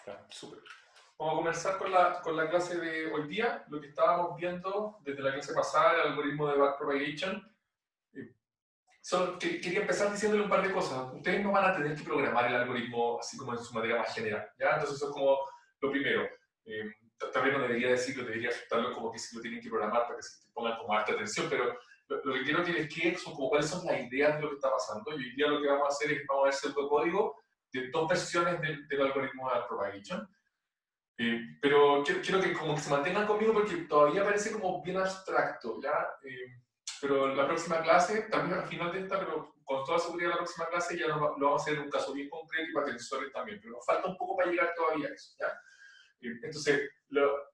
Ya, súper. Vamos a comenzar con la clase de hoy día. Lo que estábamos viendo desde la clase pasada, el algoritmo de backpropagation. Solo quería empezar diciéndole un par de cosas. Ustedes no van a tener que programar el algoritmo así como en su materia más general, ¿ya? Entonces eso es como lo primero. Eh, También no debería decirlo, debería aceptarlo como que sí lo tienen que programar para que se pongan como harta atención, pero lo que quiero que les quede son como cuáles son las ideas de lo que está pasando. Y hoy día lo que vamos a hacer es, vamos a ver pseudocódigo de dos versiones del algoritmo de backpropagation. Pero quiero que como que se mantengan conmigo porque todavía parece como bien abstracto, ¿ya? Pero la próxima clase, también al final de esta, pero con toda seguridad la próxima clase ya lo vamos a hacer en un caso bien concreto y para tensores también, pero nos falta un poco para llegar todavía a eso, ¿ya? Entonces,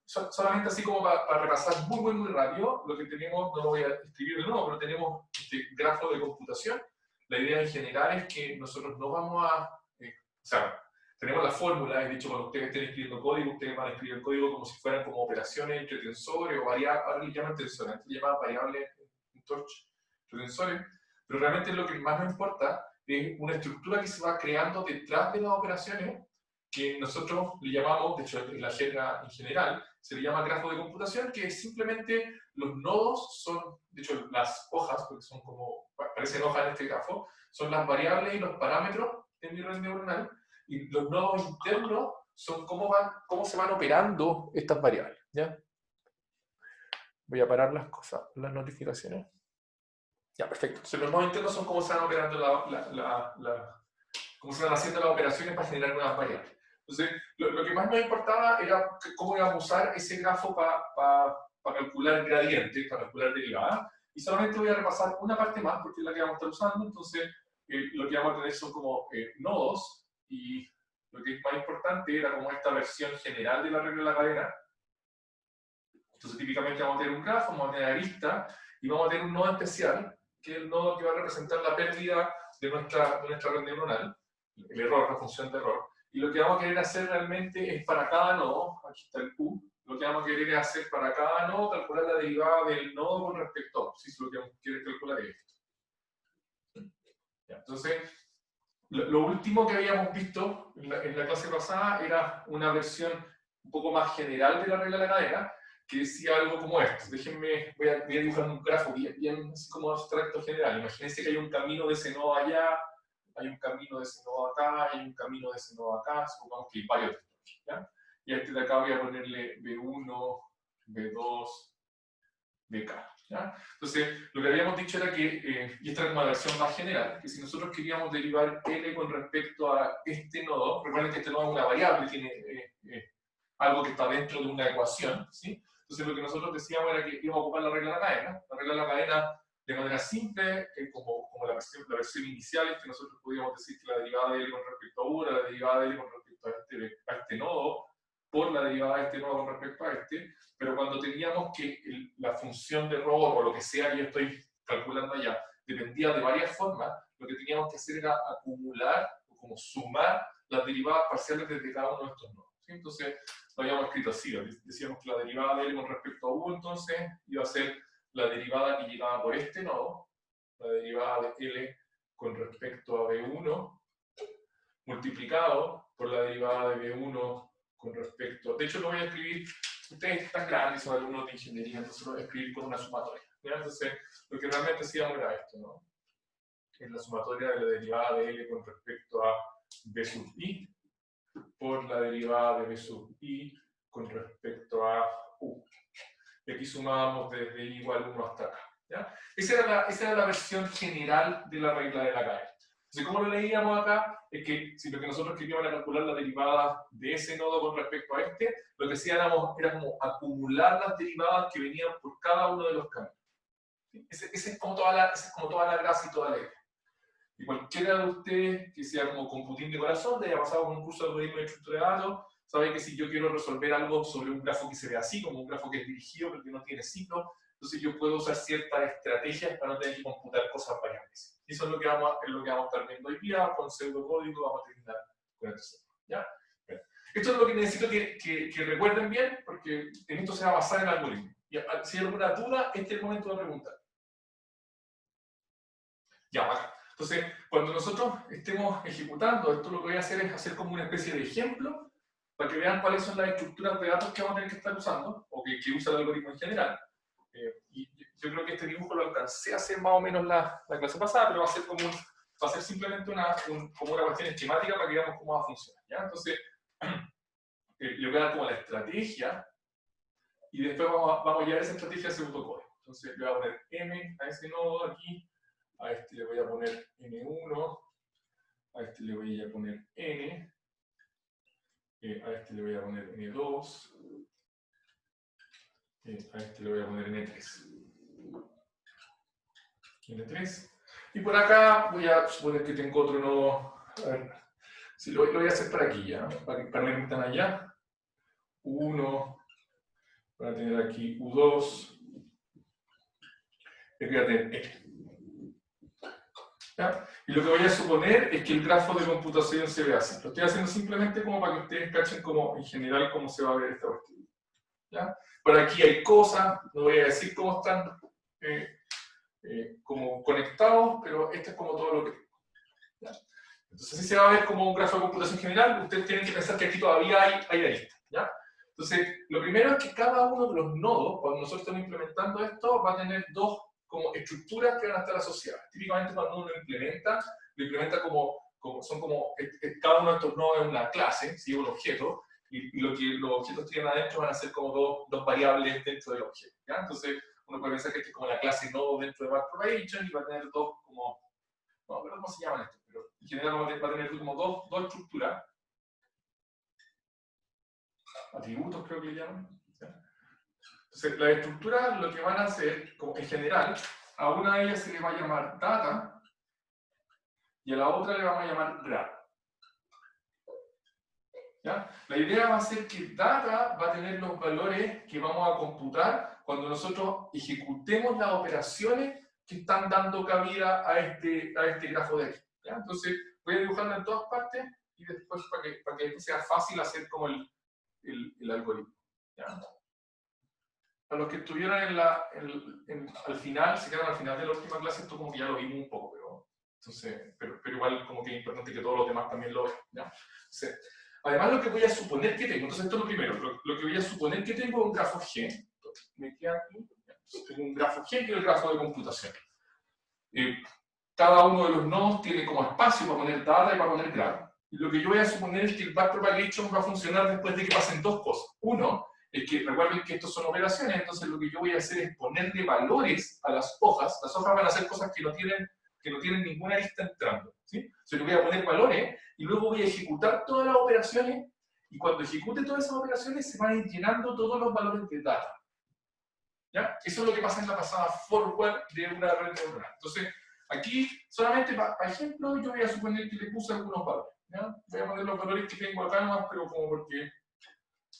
solamente así como para repasar muy rápido, lo que tenemos, no lo voy a escribir de nuevo, pero tenemos este grafo de computación. La idea en general es que nosotros no vamos a, o sea, tenemos la fórmula, he dicho, cuando ustedes estén escribiendo código, ustedes van a escribir el código como si fueran como operaciones entre tensores o variables, ahora le llaman tensores, antes le llamaban variables en Torch, entre tensores, pero realmente lo que más nos importa es una estructura que se va creando detrás de las operaciones que nosotros le llamamos, de hecho en la jerga en general, se le llama grafo de computación, que es simplemente los nodos son, de hecho las hojas, porque son como, parecen hojas en este grafo, son las variables y los parámetros de mi red neuronal, y los nodos internos son cómo se van operando estas variables, ¿ya? Voy a parar las cosas, las notificaciones. Ya, perfecto. Entonces los nodos internos son cómo se van operando cómo se van haciendo las operaciones para generar nuevas variables. Entonces, lo que más nos importaba era cómo íbamos a usar ese grafo para calcular gradientes, para calcular derivadas, y solamente voy a repasar una parte más porque es la que vamos a estar usando. Entonces, lo que vamos a tener son como nodos, y lo que es más importante era como esta versión general de la regla de la cadena. Entonces, típicamente vamos a tener un grafo, vamos a tener arista, y vamos a tener un nodo especial, que es el nodo que va a representar la pérdida de nuestra red neuronal, el error, la función de error. Y lo que vamos a querer hacer realmente es para cada nodo, aquí está el Q, lo que vamos a querer es hacer para cada nodo calcular la derivada del nodo con respecto a, si es lo que vamos a querer calcular es esto. Ya, entonces, lo último que habíamos visto en la clase pasada era una versión un poco más general de la regla de la cadena, que decía algo como esto. Déjenme, voy a dibujar un grafo bien así como abstracto general. Imagínense que hay un camino de ese nodo allá, hay un camino de ese nodo acá, hay un camino de ese nodo acá, supongamos que hay varios de estos, ¿ya? Y a este de acá voy a ponerle B1, B2, BK. ¿Ya? Entonces, lo que habíamos dicho era que, y esta es una versión más general, que si nosotros queríamos derivar L con respecto a este nodo, recuerden que este nodo es una variable, tiene algo que está dentro de una ecuación, ¿sí? Entonces, lo que nosotros decíamos era que íbamos a ocupar la regla de la cadena. La regla de la cadena, de manera simple, como la versión inicial, es que nosotros podíamos decir que la derivada de L con respecto a 1, la derivada de L con respecto a este nodo, por la derivada de este nodo con respecto a este, pero cuando teníamos que la función de error o lo que sea que yo estoy calculando allá dependía de varias formas, lo que teníamos que hacer era acumular o como sumar las derivadas parciales desde cada uno de estos nodos. ¿Sí? Entonces lo habíamos escrito así, decíamos que la derivada de L con respecto a U entonces iba a ser la derivada que llegaba por este nodo, la derivada de L con respecto a B1 multiplicado por la derivada de B1 con respecto, de hecho lo voy a escribir, ustedes están grandes, son alumnos de ingeniería, entonces lo voy a escribir con una sumatoria. ¿Ya? Entonces, lo que realmente hacíamos era esto, ¿no? Es la sumatoria de la derivada de L con respecto a B sub I por la derivada de B sub I con respecto a U. Y aquí sumábamos desde I igual 1 hasta acá. ¿Ya? Esa era la versión general de la regla de la cadena. Entonces, ¿cómo lo leíamos acá? Es que si lo que nosotros queríamos era calcular la derivada de ese nodo con respecto a este, lo que hacíamos era como acumular las derivadas que venían por cada uno de los caminos. Esa es como toda la gracia y toda la idea. Y cualquiera de ustedes que sea como computín de corazón, que haya pasado con un curso de algoritmo de estructura de datos, sabe que si yo quiero resolver algo sobre un grafo que se ve así, como un grafo que es dirigido pero que no tiene ciclo, entonces yo puedo usar ciertas estrategias para no tener que computar cosas varias veces. Y eso es lo que vamos a estar viendo hoy día, con pseudocódigo vamos a terminar con esto. ¿Ya? Bien. Esto es lo que necesito que recuerden bien, porque en esto se va a basar el algoritmo. Y si hay alguna duda, este es el momento de preguntar. Ya, bacán. Entonces, cuando nosotros estemos ejecutando, esto lo que voy a hacer es hacer como una especie de ejemplo para que vean cuáles son las estructuras de datos que vamos a tener que estar usando, o que usa el algoritmo en general. Y yo creo que este dibujo lo alcancé a hacer más o menos la clase pasada, pero va a ser como va a ser simplemente como una cuestión esquemática para que veamos cómo va a funcionar, ¿ya? Entonces, le voy a dar como la estrategia, y después vamos a llevar esa estrategia a ese autocode. Entonces, le voy a poner M a ese nodo aquí, a este le voy a poner N1, a este le voy a poner N, a este le voy a poner N2, a este le voy a poner N3. N3. Y por acá voy a suponer que tengo otro nodo. A ver, si lo voy a hacer para aquí ya, para no irme tan allá. U1, voy a tener aquí U2, y voy a tener E. ¿Ya? Y lo que voy a suponer es que el grafo de computación se ve así. Lo estoy haciendo simplemente como para que ustedes cachen como, en general, cómo se va a ver esta cuestión. ¿Ya? Por aquí hay cosas, no voy a decir cómo están como conectados, pero esto es como todo lo que tengo. ¿Ya? Entonces, así se va a ver como un grafo de computación general. Ustedes tienen que pensar que aquí todavía hay arista. ¿Ya? Entonces, lo primero es que cada uno de los nodos, cuando nosotros estamos implementando esto, va a tener dos como estructuras que van a estar asociadas. Típicamente cuando uno lo implementa son como cada uno de estos nodos es una clase, ¿sí? Un objeto, y lo que los objetos tienen adentro van a ser como dos variables dentro del objeto. ¿Ya? Entonces, uno puede pensar que esto es como la clase nodo dentro de backpropagation y va a tener dos como, no, pero ¿cómo se llaman esto? Pero en general va a tener como dos estructuras, atributos creo que le llaman. ¿Ya? Entonces, las estructuras lo que van a hacer, como en general, a una de ellas se le va a llamar data y a la otra le vamos a llamar graph. ¿Ya? La idea va a ser que data va a tener los valores que vamos a computar cuando nosotros ejecutemos las operaciones que están dando cabida a este grafo de aquí. ¿Ya? Entonces, voy a dibujarlo en todas partes y después para que sea fácil hacer como el algoritmo. ¿Ya? A los que estuvieron al final, se quedaron al final de la última clase, esto como que ya lo vimos un poco, pero igual como que es importante que todos los demás también lo vean. ¿Ya? Entonces, además lo que voy a suponer que tengo, entonces esto es lo primero, lo que voy a suponer que tengo es un grafo G, me queda aquí, tengo un grafo G que es el grafo de computación. Cada uno de los nodos tiene como espacio para poner data y para poner graph. Y lo que yo voy a suponer es que el backpropagation va a funcionar después de que pasen dos cosas. Uno, es que recuerden que estos son operaciones, entonces lo que yo voy a hacer es ponerle valores a las hojas van a hacer cosas que no tienen ninguna lista entrando. ¿Sí? Entonces le voy a poner valores y luego voy a ejecutar todas las operaciones y cuando ejecute todas esas operaciones se van a ir llenando todos los valores de data. ¿Ya? Eso es lo que pasa en la pasada forward de una red neuronal. Entonces, aquí solamente para ejemplo yo voy a suponer que le puse algunos valores. ¿Ya? Voy a poner los valores que tengo acá nomás, pero como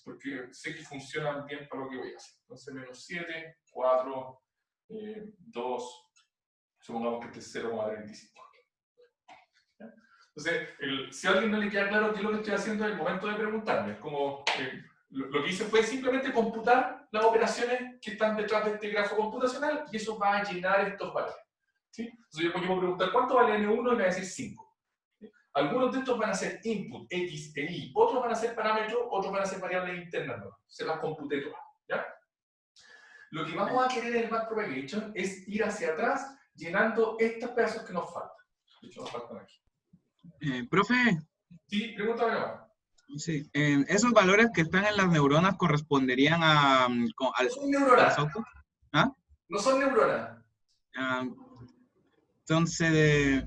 porque sé que funcionan bien para lo que voy a hacer. Entonces, menos 7, 4, 2, supongamos que este es 0,35. Entonces, si a alguien no le queda claro qué es lo que estoy haciendo en el momento de preguntarme, es como lo que hice fue simplemente computar las operaciones que están detrás de este grafo computacional y eso va a llenar estos valores. ¿Sí? Entonces, yo puedo preguntar cuánto vale N1 y me va a decir 5. Algunos de estos van a ser input, X e Y, otros van a ser parámetros, otros van a ser variables internas. ¿No? Se las computé todas. ¿Ya? Lo que vamos a querer en el backpropagation es ir hacia atrás llenando estos pedazos que nos faltan. De hecho, nos faltan aquí. Profe. Sí, pregúntame nomás. Sí, esos valores que están en las neuronas corresponderían a... no son neuronas. ¿Ah? No son neuronas. Entonces,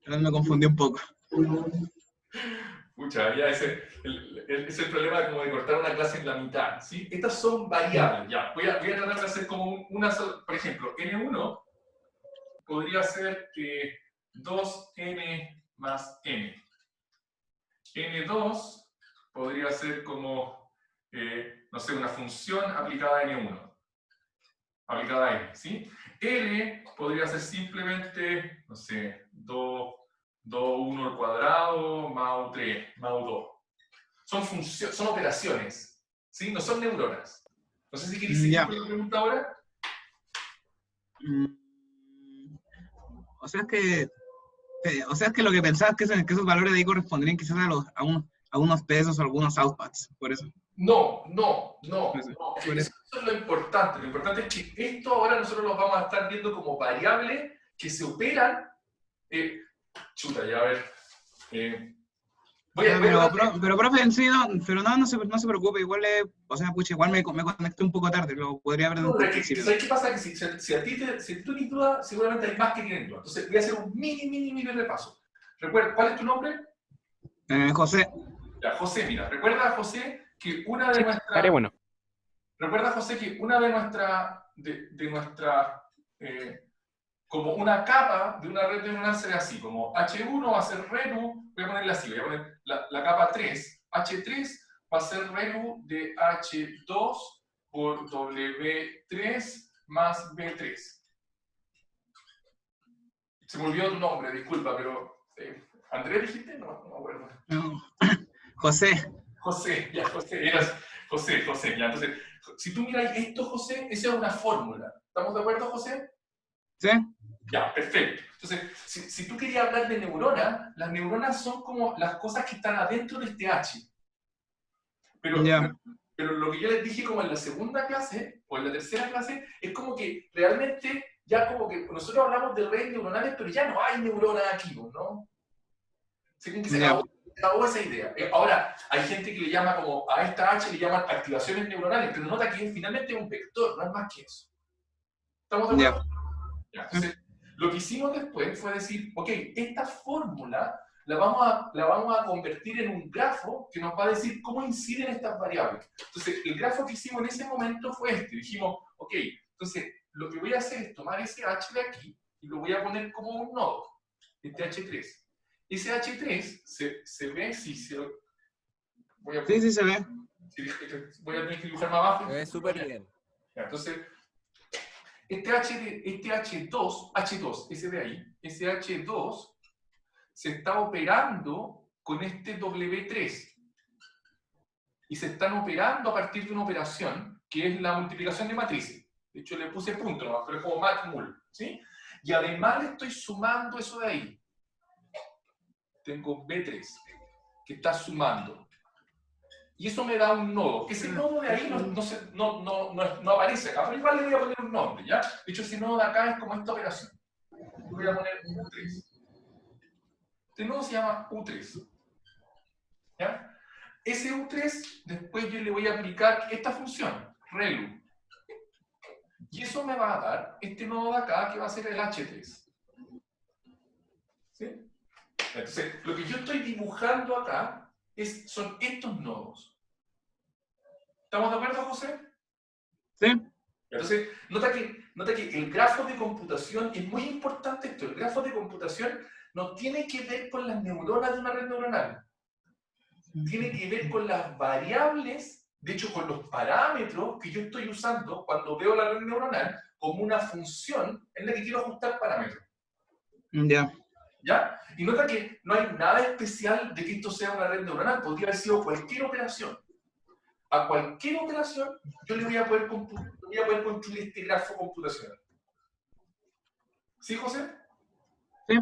ahora me confundí un poco. Pucha, ya ese es el problema como de cortar una clase en la mitad. ¿Sí? Estas son variables. Ya, voy a tratar de hacer como una sola. Por ejemplo, N1 podría ser 2n más n. N2 podría ser como, no sé, una función aplicada a N1. Aplicada a N, ¿sí? L podría ser simplemente, no sé, 2,1 al cuadrado más U3, más U2. Son operaciones, ¿sí? No son neuronas. No sé si queréis seguir con la pregunta ahora. O sea que lo que pensabas que esos valores de ahí corresponderían quizás a algunos pesos o algunos outputs, por eso. No. Por eso. Eso es lo importante. Lo importante es que esto ahora nosotros lo vamos a estar viendo como variables que se operan. Chuta, ya a ver. Pero profe, en sí, no se preocupe, igual o sea, pucha, igual me conecté un poco tarde, lo podría haber dado No, al es que, principio. ¿sabes qué pasa? Que si tú tienes duda, seguramente hay más que tienen duda. Entonces, voy a hacer un mini repaso. Recuerda, ¿cuál es tu nombre? José. Ya, José, mira, recuerda, José, que una de nuestras... Estaré bueno. Recuerda, José, que una de nuestra como una capa de una red neuronal sería así, como H1 va a ser ReLU, voy a ponerla así, voy a poner la capa 3, H3 va a ser ReLU de H2 por W3 más B3. Se me olvidó tu nombre, disculpa, pero... ¿Andrés dijiste? No me acuerdo. No. José. José, ya, José, José, ya. Entonces, si tú miras esto, José, esa es una fórmula. ¿Estamos de acuerdo, José? ¿Sí? Ya, perfecto. Entonces, si tú querías hablar de neuronas, las neuronas son como las cosas que están adentro del TH. Pero lo que yo les dije como en la segunda clase, o en la tercera clase, es como que realmente, ya como que nosotros hablamos de redes neuronales, pero ya no hay neuronas aquí, ¿no? Según que se acabó esa idea. Ahora, hay gente que le llama como, a esta H le llaman activaciones neuronales, pero nota que finalmente es un vector, no es más que eso. ¿Estamos de acuerdo? Ya, entonces, lo que hicimos después fue decir, ok, esta fórmula la vamos a convertir en un grafo que nos va a decir cómo inciden estas variables. Entonces, el grafo que hicimos en ese momento fue este. Dijimos, ok, entonces, lo que voy a hacer es tomar ese H de aquí y lo voy a poner como un nodo, este H3. Ese H3 se ve, sí, sí, se ve. Voy a tener que dibujar más abajo. Se ve súper bien. Ya, entonces, este H2, ese de ahí, ese H2 se está operando con este W3. Y se están operando a partir de una operación que es la multiplicación de matrices. De hecho, le puse punto nomás, pero es como mat-mul, ¿sí? Y además le estoy sumando eso de ahí. Tengo B3, que está sumando. Y eso me da un nodo. Ese nodo de ahí no aparece acá, pero igual le voy a poner un nombre, ¿ya? De hecho, ese nodo de acá es como esta operación. Le voy a poner U3. Este nodo se llama U3. ¿Ya? Ese U3, después yo le voy a aplicar esta función, ReLU. Y eso me va a dar este nodo de acá, que va a ser el H3. ¿Sí? Entonces, lo que yo estoy dibujando acá son estos nodos. ¿Estamos de acuerdo, José? Sí. Entonces, nota que el grafo de computación es muy importante esto. El grafo de computación no tiene que ver con las neuronas de una red neuronal. Tiene que ver con las variables, de hecho con los parámetros que yo estoy usando cuando veo la red neuronal como una función en la que quiero ajustar parámetros. Ya. ¿Ya? Y nota que no hay nada especial de que esto sea una red neuronal, podría haber sido cualquier operación. A cualquier operación yo le voy a poder construir este grafo computacional. ¿Sí, José? Sí.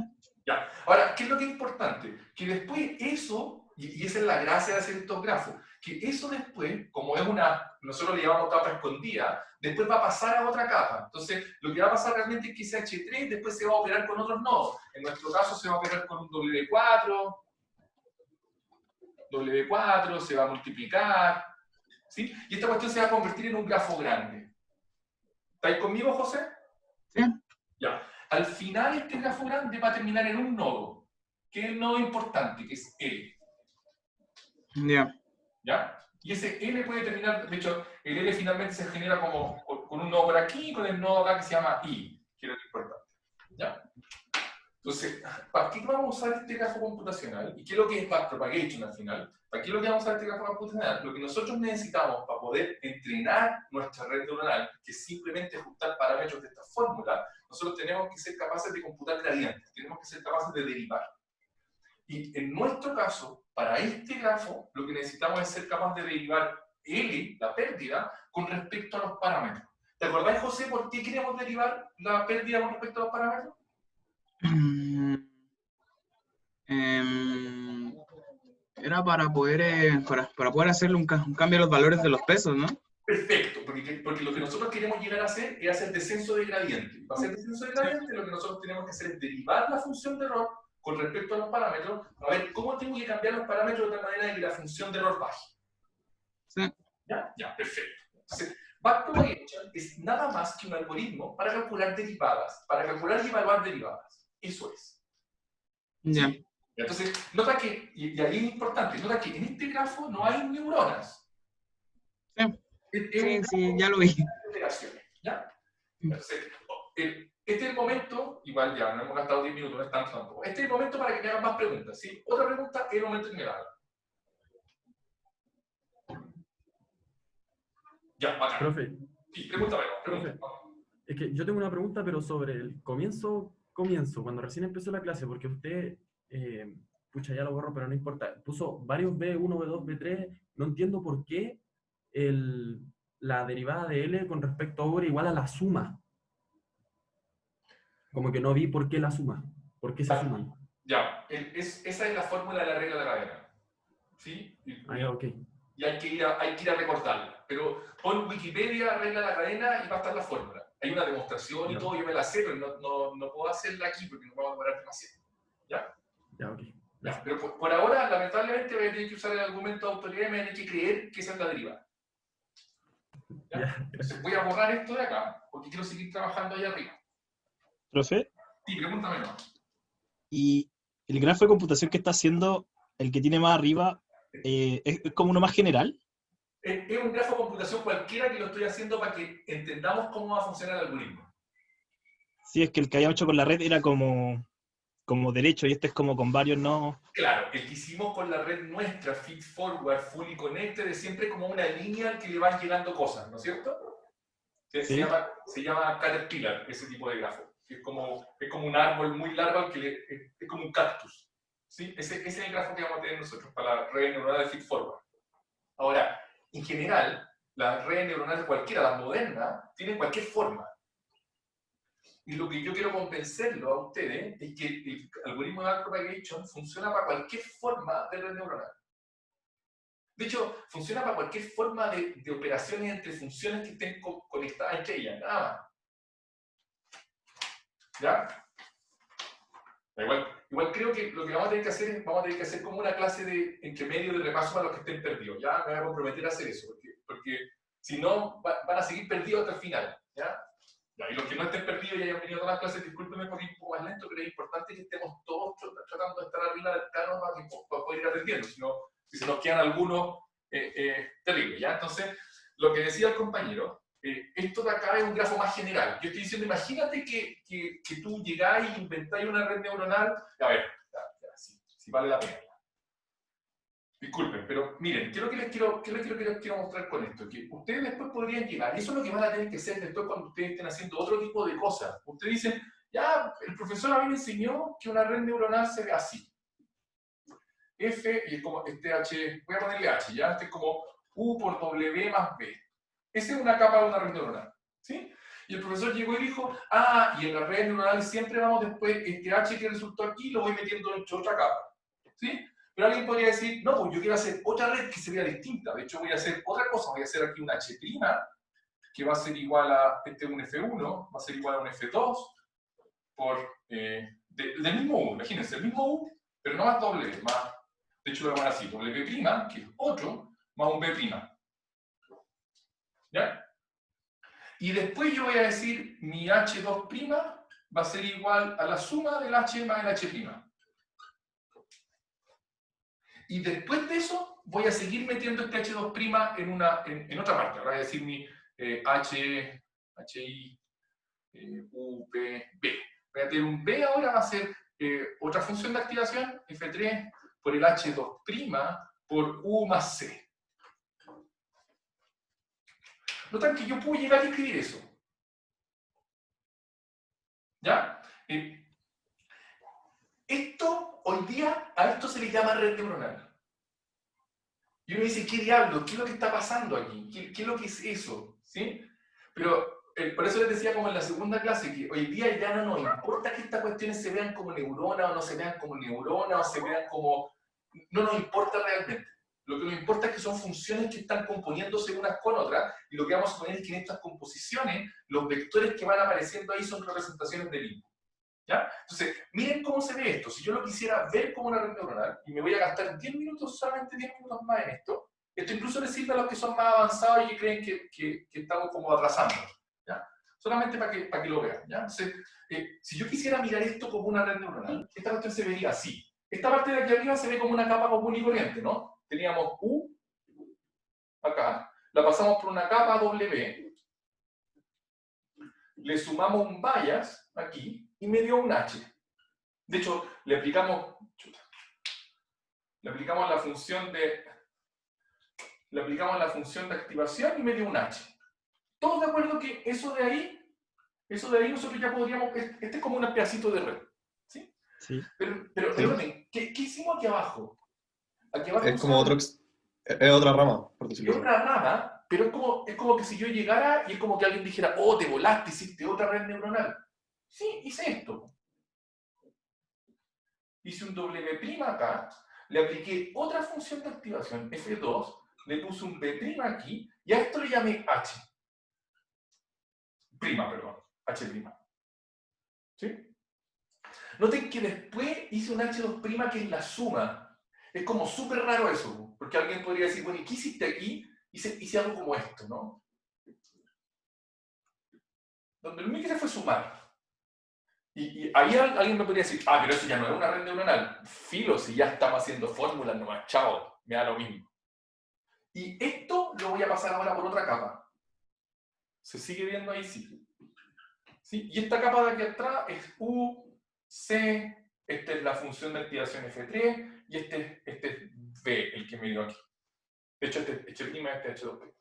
Ya. Ahora, ¿qué es lo que es importante? Que después eso, y esa es la gracia de hacer estos grafos, que eso después, como es nosotros le llamamos capa escondida, después va a pasar a otra capa. Entonces, lo que va a pasar realmente es que ese H3 después se va a operar con otros nodos. En nuestro caso se va a operar con un W4, se va a multiplicar, ¿sí? Y esta cuestión se va a convertir en un grafo grande. ¿Estáis conmigo, José? Sí. Ya. Al final este grafo grande va a terminar en un nodo, que es el nodo importante, que es L. Ya. ¿Ya? Y ese L puede terminar, de hecho, el L finalmente se genera como con un nodo por aquí y con el nodo acá que se llama I, que es lo importante. ¿Ya? Entonces, ¿para qué vamos a usar este grafo computacional? ¿Y qué es lo que es backpropagation al final? ¿Para qué es lo que vamos a usar este grafo computacional? Lo que nosotros necesitamos para poder entrenar nuestra red neuronal, que es simplemente ajustar parámetros de esta fórmula, nosotros tenemos que ser capaces de computar gradientes, tenemos que ser capaces de derivar. Y en nuestro caso, para este grafo, lo que necesitamos es ser capaces de derivar L, la pérdida, con respecto a los parámetros. ¿Te acordás, José, por qué queremos derivar la pérdida con respecto a los parámetros? Era para poder hacerle un cambio a los valores de los pesos, ¿no? Perfecto, porque lo que nosotros queremos llegar a hacer es hacer descenso de gradiente. Y para hacer descenso de gradiente, lo que nosotros tenemos que hacer es derivar la función de error con respecto a los parámetros, a ver cómo tengo que cambiar los parámetros de tal manera de que la función de error baje. Sí. ¿Ya? Ya, perfecto. Entonces, backpropagation es nada más que un algoritmo para calcular derivadas, para calcular y evaluar derivadas. Eso es. Ya. ¿Sí? Entonces, nota que, y ahí es importante, nota que en este grafo no hay neuronas. Sí, Es sí, un sí, grafo ya lo vi. de operaciones. ¿Ya? Entonces, este es el momento, igual ya no hemos gastado 10 minutos, no es tanto tampoco. Este es el momento para que me hagan más preguntas. ¿Sí? Otra pregunta es el momento en que me la hagan. Ya, bacán. Profe, Sí, pregúntame. profe, es que yo tengo una pregunta, pero sobre el comienzo, cuando recién empezó la clase, porque usted, pucha, ya lo borro, pero no importa, puso varios B1, B2, B3, no entiendo por qué la derivada de L con respecto a V era igual a la suma. Como que no vi por qué la suma, por qué se suman. Ya, esa es la fórmula de la regla de la cadena. ¿Sí? Ah, ya, ok. Y hay que ir a recordarla. Pero pon Wikipedia, regla de la cadena y va a estar la fórmula. Hay una demostración y Ya. todo, yo me la sé, pero no puedo hacerla aquí porque no vamos a demorar demasiado. ¿Ya? Ya, ok. Ya, pero por ahora, lamentablemente, voy a tener que usar el argumento de autoridad y me voy a tener que creer que esa es la derivada. ¿Ya? Ya, Entonces voy a borrar esto de acá porque quiero seguir trabajando ahí arriba. Profe, Sí, pregúntame no. y el grafo de computación que está haciendo, el que tiene más arriba, ¿es como uno más general? Es un grafo de computación cualquiera que lo estoy haciendo para que entendamos cómo va a funcionar el algoritmo. Sí, es que el que habíamos hecho con la red era como derecho y este es como con varios no. Claro, el que hicimos con la red nuestra, Feed Forward, Fully Connected, es siempre como una línea al que le van llegando cosas, ¿no es cierto? Se Sí. llama Caterpillar, ese tipo de grafo. Es como un árbol muy largo al que es como un cactus. ¿Sí? Ese es el grafo que vamos a tener nosotros para la red neuronal de Feed Forward. Ahora, en general, las redes neuronales cualquiera, las modernas, tienen cualquier forma. Y lo que yo quiero convencerlo a ustedes es que el algoritmo de backpropagation funciona para cualquier forma de red neuronal. De hecho, funciona para cualquier forma de operaciones entre funciones que estén conectadas entre ellas, nada más. ¿Ya? Igual creo que lo que vamos a tener que hacer es, vamos a tener que hacer como una clase de entre medio de repaso para los que estén perdidos. Ya me voy a comprometer a hacer eso, porque si no, van a seguir perdidos hasta el final. ¿Ya? Ya, y los que no estén perdidos y hayan venido a todas las clases, discúlpenme porque es un poco más lento, pero es importante que estemos todos tratando de estar arriba del plano para poder ir aprendiendo. Si se nos quedan algunos, terrible. ¿Ya? Entonces, lo que decía el compañero, esto de acá es un grafo más general. Yo estoy diciendo, imagínate que tú llegáis e inventáis una red neuronal. A ver, si vale la pena. Disculpen, pero miren, ¿qué es lo que les quiero mostrar con esto? Que ustedes después podrían llegar, y eso es lo que van a tener que hacer después cuando ustedes estén haciendo otro tipo de cosas. Ustedes dicen, ya, el profesor a mí me enseñó que una red neuronal se ve así. F, y es como este H, voy a ponerle H, ya, este es como U por W más B. Esa es una capa de una red neuronal, ¿sí? Y el profesor llegó y dijo, y en las redes neuronales siempre vamos después, este H que resultó aquí lo voy metiendo dentro de otra capa, ¿sí? Pero alguien podría decir, no, pues yo quiero hacer otra red que se vea distinta. De hecho, voy a hacer otra cosa. Voy a hacer aquí una H', que va a ser igual a un F1, va a ser igual a un F2, del mismo U, imagínense, el mismo U, pero no más doble, más, de hecho lo voy a llamar así, W', que es 8, más un B'. ¿Ya? Y después yo voy a decir, mi H2' va a ser igual a la suma del H más el H'. Y después de eso, voy a seguir metiendo este H2' en otra parte. Ahora voy a decir mi H, HI, U, P, B. Voy a tener un B ahora, va a ser otra función de activación, F3 por el H2' por U más C. Notan que yo puedo llegar a escribir eso. ¿Ya? Esto, hoy día, a esto se le llama red neuronal. Y uno dice, ¿qué diablo? ¿Qué es lo que está pasando aquí? ¿Qué es lo que es eso? ¿Sí? Pero por eso les decía como en la segunda clase, que hoy día ya no nos importa que estas cuestiones se vean como neuronas o no se vean como neuronas o se vean como no nos importa realmente. Lo que nos importa es que son funciones que están componiéndose unas con otras, y lo que vamos a poner es que en estas composiciones, los vectores que van apareciendo ahí son representaciones del input. ¿Ya? Entonces, miren cómo se ve esto. Si yo lo quisiera ver como una red neuronal, y me voy a gastar 10 minutos, solamente 10 minutos más en esto incluso les sirve a los que son más avanzados y que creen que estamos como atrasando. ¿Ya? Solamente para que lo vean. ¿Ya? Entonces, si yo quisiera mirar esto como una red neuronal, esta cuestión se vería así. Esta parte de aquí arriba se ve como una capa común y corriente, ¿no? Teníamos U acá, la pasamos por una capa W, le sumamos un bias aquí y me dio un H. De hecho, le aplicamos la función de activación y me dio un H. ¿Todos de acuerdo que eso de ahí nosotros ya podríamos, este es como un pedacito de red? ¿Sí? Sí. Pero Sí. ¿qué hicimos aquí abajo? Aquí abajo Es como es otra rama, por es decirlo así. otra rama, pero es como que si yo llegara y es como que alguien dijera, oh, te volaste, hiciste otra red neuronal. Sí, hice esto. Hice un W' acá, le apliqué otra función de activación, F2, le puse un B' aquí, y a esto le llamé H. H'. ¿Sí? Noten que después hice un H2' que es la suma. Es como súper raro eso, porque alguien podría decir, bueno, ¿y qué hiciste aquí? Hice algo como esto, ¿no? Donde lo único que hice fue sumar. Y ahí alguien me podría decir, pero eso ya no es una red neuronal. Filo, si ya estamos haciendo fórmulas nomás, chao, me da lo mismo. Y esto lo voy a pasar ahora por otra capa. ¿Se sigue viendo ahí? Sí. ¿Sí? Y esta capa de aquí atrás es U, C, esta es la función de activación F3, y este es B, el que me dio aquí. De hecho, este es H', este es H2'.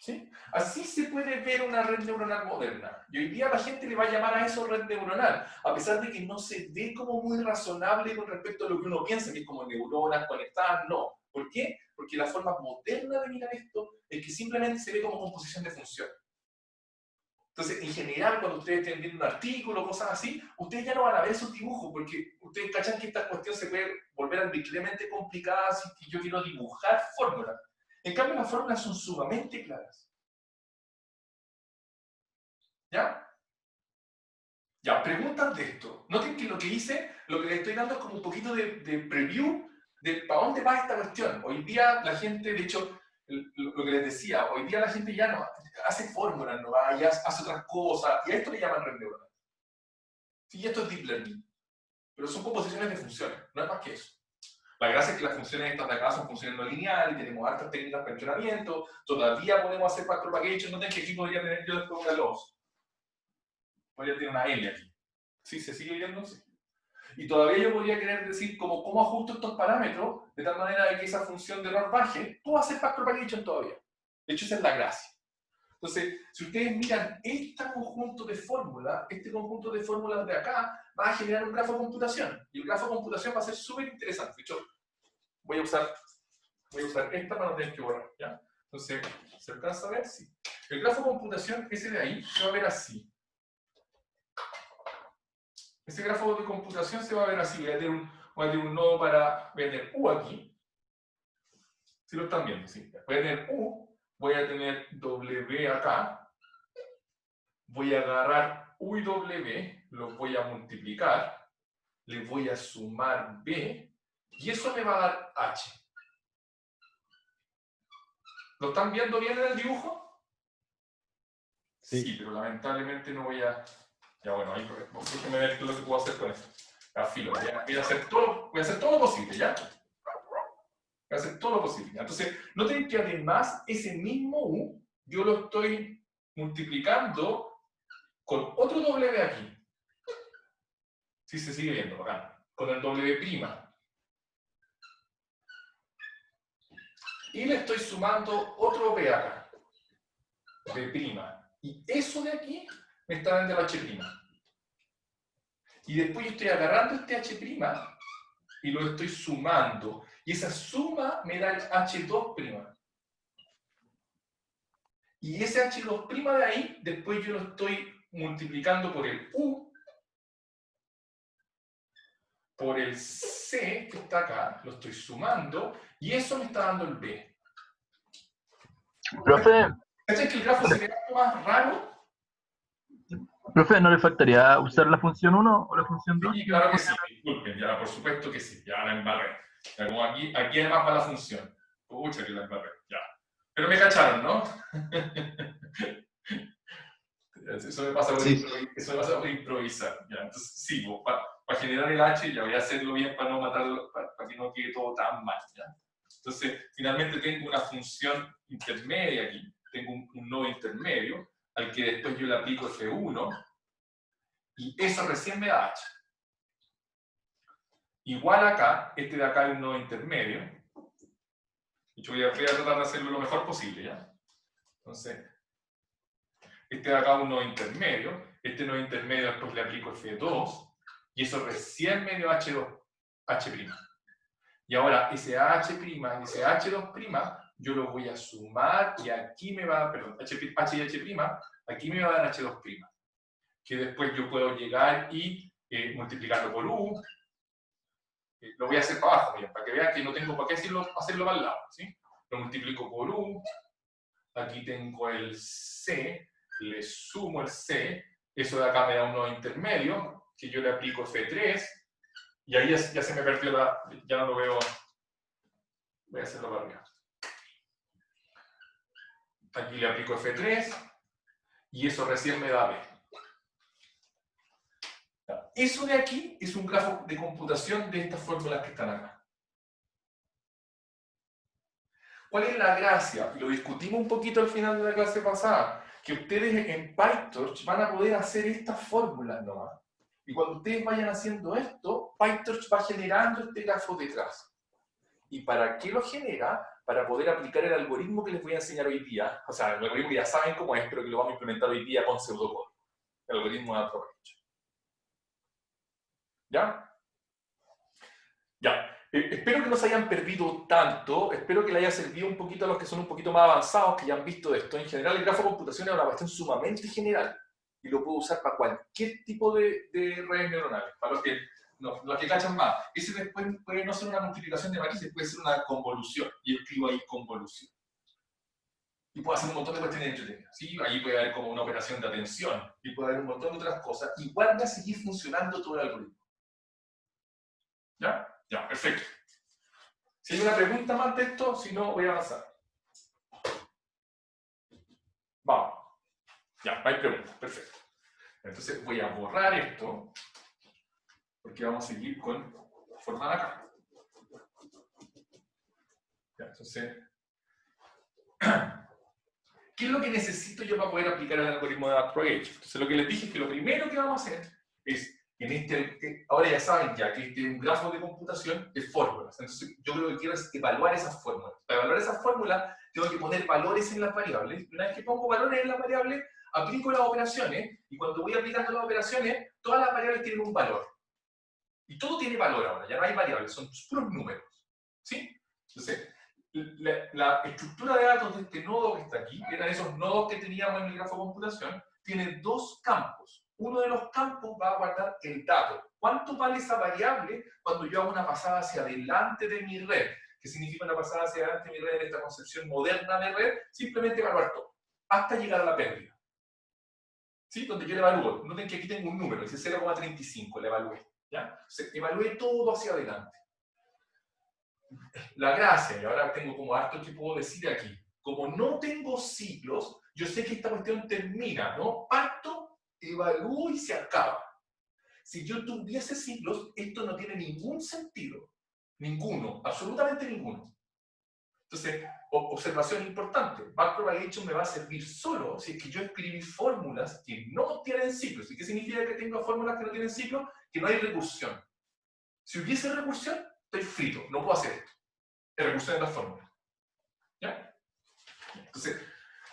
¿Sí? Así se puede ver una red neuronal moderna. Y hoy día la gente le va a llamar a eso red neuronal, a pesar de que no se ve como muy razonable con respecto a lo que uno piensa, que es como neuronas conectadas. No. ¿Por qué? Porque la forma moderna de mirar esto es que simplemente se ve como composición de funciones. Entonces, en general, cuando ustedes estén viendo un artículo o cosas así, ustedes ya no van a ver esos dibujos, porque ustedes cachan que esta cuestión se puede volver arbitrariamente complicada si yo quiero dibujar fórmulas. En cambio, las fórmulas son sumamente claras. ¿Ya? Ya, preguntas de esto. Noten que lo que hice, lo que les estoy dando es como un poquito de preview de para dónde va esta cuestión. Hoy día la gente, de hecho, lo que les decía, hoy día la gente ya no hace fórmulas, no va, ya hace otras cosas, y a esto le llaman red neuronal. Sí, esto es deep learning. Pero son composiciones de funciones, no es más que eso. La gracia es que las funciones estas de acá son funciones no lineales, tenemos hartas técnicas para entrenamiento, todavía podemos hacer backpropagation, no tengo que aquí podría tener yo después una loss. Podría tener una L aquí. ¿Sí? ¿Se sigue viendo? Sí. Y todavía yo podría querer decir cómo ajusto estos parámetros de tal manera de que esa función de error baje, puedo hacer backpropagation todavía. De hecho, esa es la gracia. Entonces, si ustedes miran este conjunto de fórmulas, este conjunto de fórmulas de acá, va a generar un grafo de computación. Y el grafo de computación va a ser súper interesante. De hecho, voy a usar esta para no tener que borrar. ¿Ya? Entonces, ¿se alcanza a ver? Sí. El grafo de computación, ese de ahí, se va a ver así. Ese grafo de computación se va a ver así. Voy a tener un nodo para... Voy a tener U aquí. ¿Sí lo están viendo? Sí. Voy a tener U. Voy a tener W acá. Voy a agarrar U y W. Los voy a multiplicar. Le voy a sumar B. Y eso me va a dar H. ¿Lo están viendo bien en el dibujo? Sí, pero lamentablemente no voy a... Ya bueno, ahí déjenme ver lo que puedo hacer con esto. Ya, filo, voy a hacer todo lo posible, ¿ya? Voy a hacer todo lo posible. Entonces, noten que además ese mismo U, yo lo estoy multiplicando con otro W aquí. Sí, se sigue viendo acá. Con el W'. Y le estoy sumando otro B acá. B'. Y eso de aquí me está dando el H'. Y después yo estoy agarrando este H' y lo estoy sumando. Y esa suma me da el H2'. Y ese H2' de ahí, después yo lo estoy multiplicando por el U. por el C que está acá, lo estoy sumando, y eso me está dando el B. Profe, ¿Cachai que el grafo se ve algo más raro? profe, ¿no le faltaría usar la función 1 o la función 2? Sí, claro que sí, disculpen, ya, por supuesto que sí, ya la embarré. Ya, como aquí además va la función. Pucha, que la embarré, ya. Pero me cacharon, ¿no? Eso me pasa por, Sí. eso me pasa por improvisar. Ya. Entonces, sí, para generar el H, ya voy a hacerlo bien para no matarlo, para que no quede todo tan mal. ¿Ya? Entonces, finalmente tengo una función intermedia aquí, tengo un nodo intermedio, al que después yo le aplico F1, y eso recién me da H. Igual acá, este de acá es un nodo intermedio, y yo voy a tratar de hacerlo lo mejor posible, ¿ya? Entonces, este de acá es un nodo intermedio, este nodo intermedio después le aplico F2, y eso recién me dio H2, H'. Y ahora ese H' y ese H2', yo lo voy a sumar, y aquí me va, perdón, H y H', aquí me va a dar H2', que después yo puedo llegar y multiplicarlo por U. Lo voy a hacer para abajo, miren, para que vean que no tengo para qué hacerlo para el lado, ¿sí? Lo multiplico por U, aquí tengo el C, le sumo el C, eso de acá me da un nodo intermedio, que yo le aplico F3, y ahí ya se me perdió ya no lo veo, voy a hacerlo para arriba. Aquí le aplico F3, y eso recién me da B. Eso de aquí es un grafo de computación de estas fórmulas que están acá. ¿Cuál es la gracia? Lo discutimos un poquito al final de la clase pasada, que ustedes en PyTorch van a poder hacer estas fórmulas nomás. Y cuando ustedes vayan haciendo esto, PyTorch va generando este grafo detrás. ¿Y para qué lo genera? Para poder aplicar el algoritmo que les voy a enseñar hoy día. O sea, el algoritmo que ya saben cómo es, pero que lo vamos a implementar hoy día con pseudocódigo. El algoritmo de approach. ¿Ya? Ya. Espero que no se hayan perdido tanto, espero que le haya servido un poquito a los que son un poquito más avanzados, que ya han visto esto. En general, el grafo de computación es una cuestión sumamente general y lo puedo usar para cualquier tipo de redes neuronales, para los que cachan más. Ese después puede no ser una multiplicación de matrices, puede ser una convolución, y escribo ahí convolución. Y puedo hacer un montón de cuestiones entretenidas, ¿sí? Ahí puede haber como una operación de atención, y puede haber un montón de otras cosas, igual va a seguir funcionando todo el algoritmo. ¿Ya? Ya, perfecto. Si hay una pregunta más de esto, si no, voy a avanzar. Vamos. Ya, no hay preguntas, perfecto. Entonces voy a borrar esto, porque vamos a seguir con la forma de acá. Ya, entonces, ¿qué es lo que necesito yo para poder aplicar el algoritmo de backpropagation? Entonces lo que les dije es que lo primero que vamos a hacer es, ahora ya saben ya que este es un grafo de computación de fórmulas. Entonces yo lo que quiero es evaluar esas fórmulas. Para evaluar esas fórmulas tengo que poner valores en las variables. Una vez que pongo valores en las variables, aplico las operaciones, y cuando voy aplicando las operaciones, todas las variables tienen un valor. Y todo tiene valor ahora, ya no hay variables, son puros números. ¿Sí? Entonces, la estructura de datos de este nodo que está aquí, eran esos nodos que teníamos en el grafo de computación, tiene dos campos. Uno de los campos va a guardar el dato. ¿Cuánto vale esa variable cuando yo hago una pasada hacia adelante de mi red? ¿Qué significa una pasada hacia adelante de mi red en esta concepción moderna de red? Simplemente evaluar todo, hasta llegar a la pérdida. ¿Sí? Donde yo le evalúo. Noten que aquí tengo un número, dice 0,35, le evalué. ¿Ya? Evalué todo hacia adelante. La gracia, y ahora tengo como harto que puedo decir aquí, como no tengo ciclos, yo sé que esta cuestión termina, ¿no? Parto, evalúo y se acaba. Si yo tuviese ciclos, esto no tiene ningún sentido. Ninguno, absolutamente ninguno. Entonces, observación importante, backpropagation me va a servir solo si es que yo escribí fórmulas que no tienen ciclos. ¿Y qué significa que tengo fórmulas que no tienen ciclos? Que no hay recursión. Si hubiese recursión, estoy frito, no puedo hacer esto. Es recursión de las fórmulas. ¿Ya? Entonces,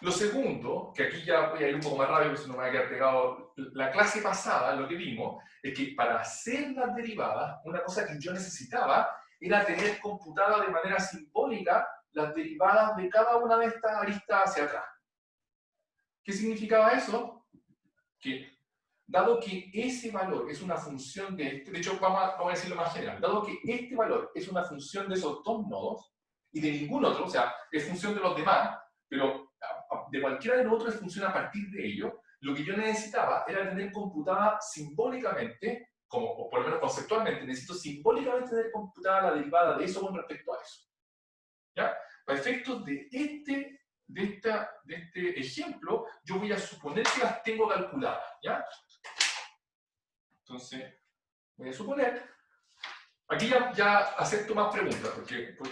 lo segundo, que aquí ya voy a ir un poco más rápido, porque si no me va a quedar pegado. La clase pasada, lo que vimos, es que para hacer las derivadas, una cosa que yo necesitaba era tener computada de manera simbólica las derivadas de cada una de estas aristas hacia atrás. ¿Qué significaba eso? Que dado que ese valor es una función de este, de hecho vamos a decirlo más general, dado que este valor es una función de esos dos nodos y de ningún otro, o sea, es función de los demás, pero de cualquiera de los otros es función a partir de ello, lo que yo necesitaba era tener computada simbólicamente, o por lo menos conceptualmente, necesito simbólicamente tener computada la derivada de eso con respecto a eso. ¿Ya? Para efectos de este ejemplo, yo voy a suponer que las tengo calculadas, ¿ya? Entonces, voy a suponer, aquí ya acepto más preguntas, porque esto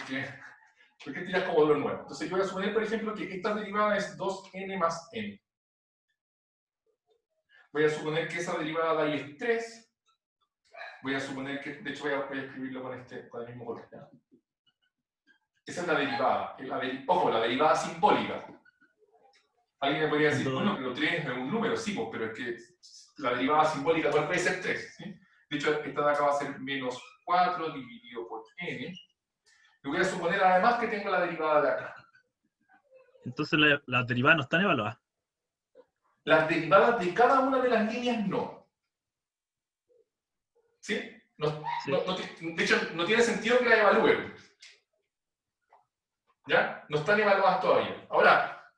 ya es como lo nuevo. Entonces yo voy a suponer, por ejemplo, que esta derivada es 2n más n. Voy a suponer que esa derivada de ahí es 3. Voy a suponer que, de hecho voy a escribirlo con el mismo color, ¿ya? Esa es la derivada. Ojo, la derivada simbólica. Alguien me podría decir, bueno, pero 3 es un número, sí, pues, pero es que la derivada simbólica igual puede ser 3. ¿Sí? De hecho, esta de acá va a ser menos 4 dividido por n. Y voy a suponer además que tengo la derivada de acá. Entonces las derivadas no están evaluadas. Las derivadas de cada una de las líneas no. ¿Sí? Sí. De hecho, no tiene sentido que las evalúen. ¿Ya? No están evaluadas todavía. Ahora,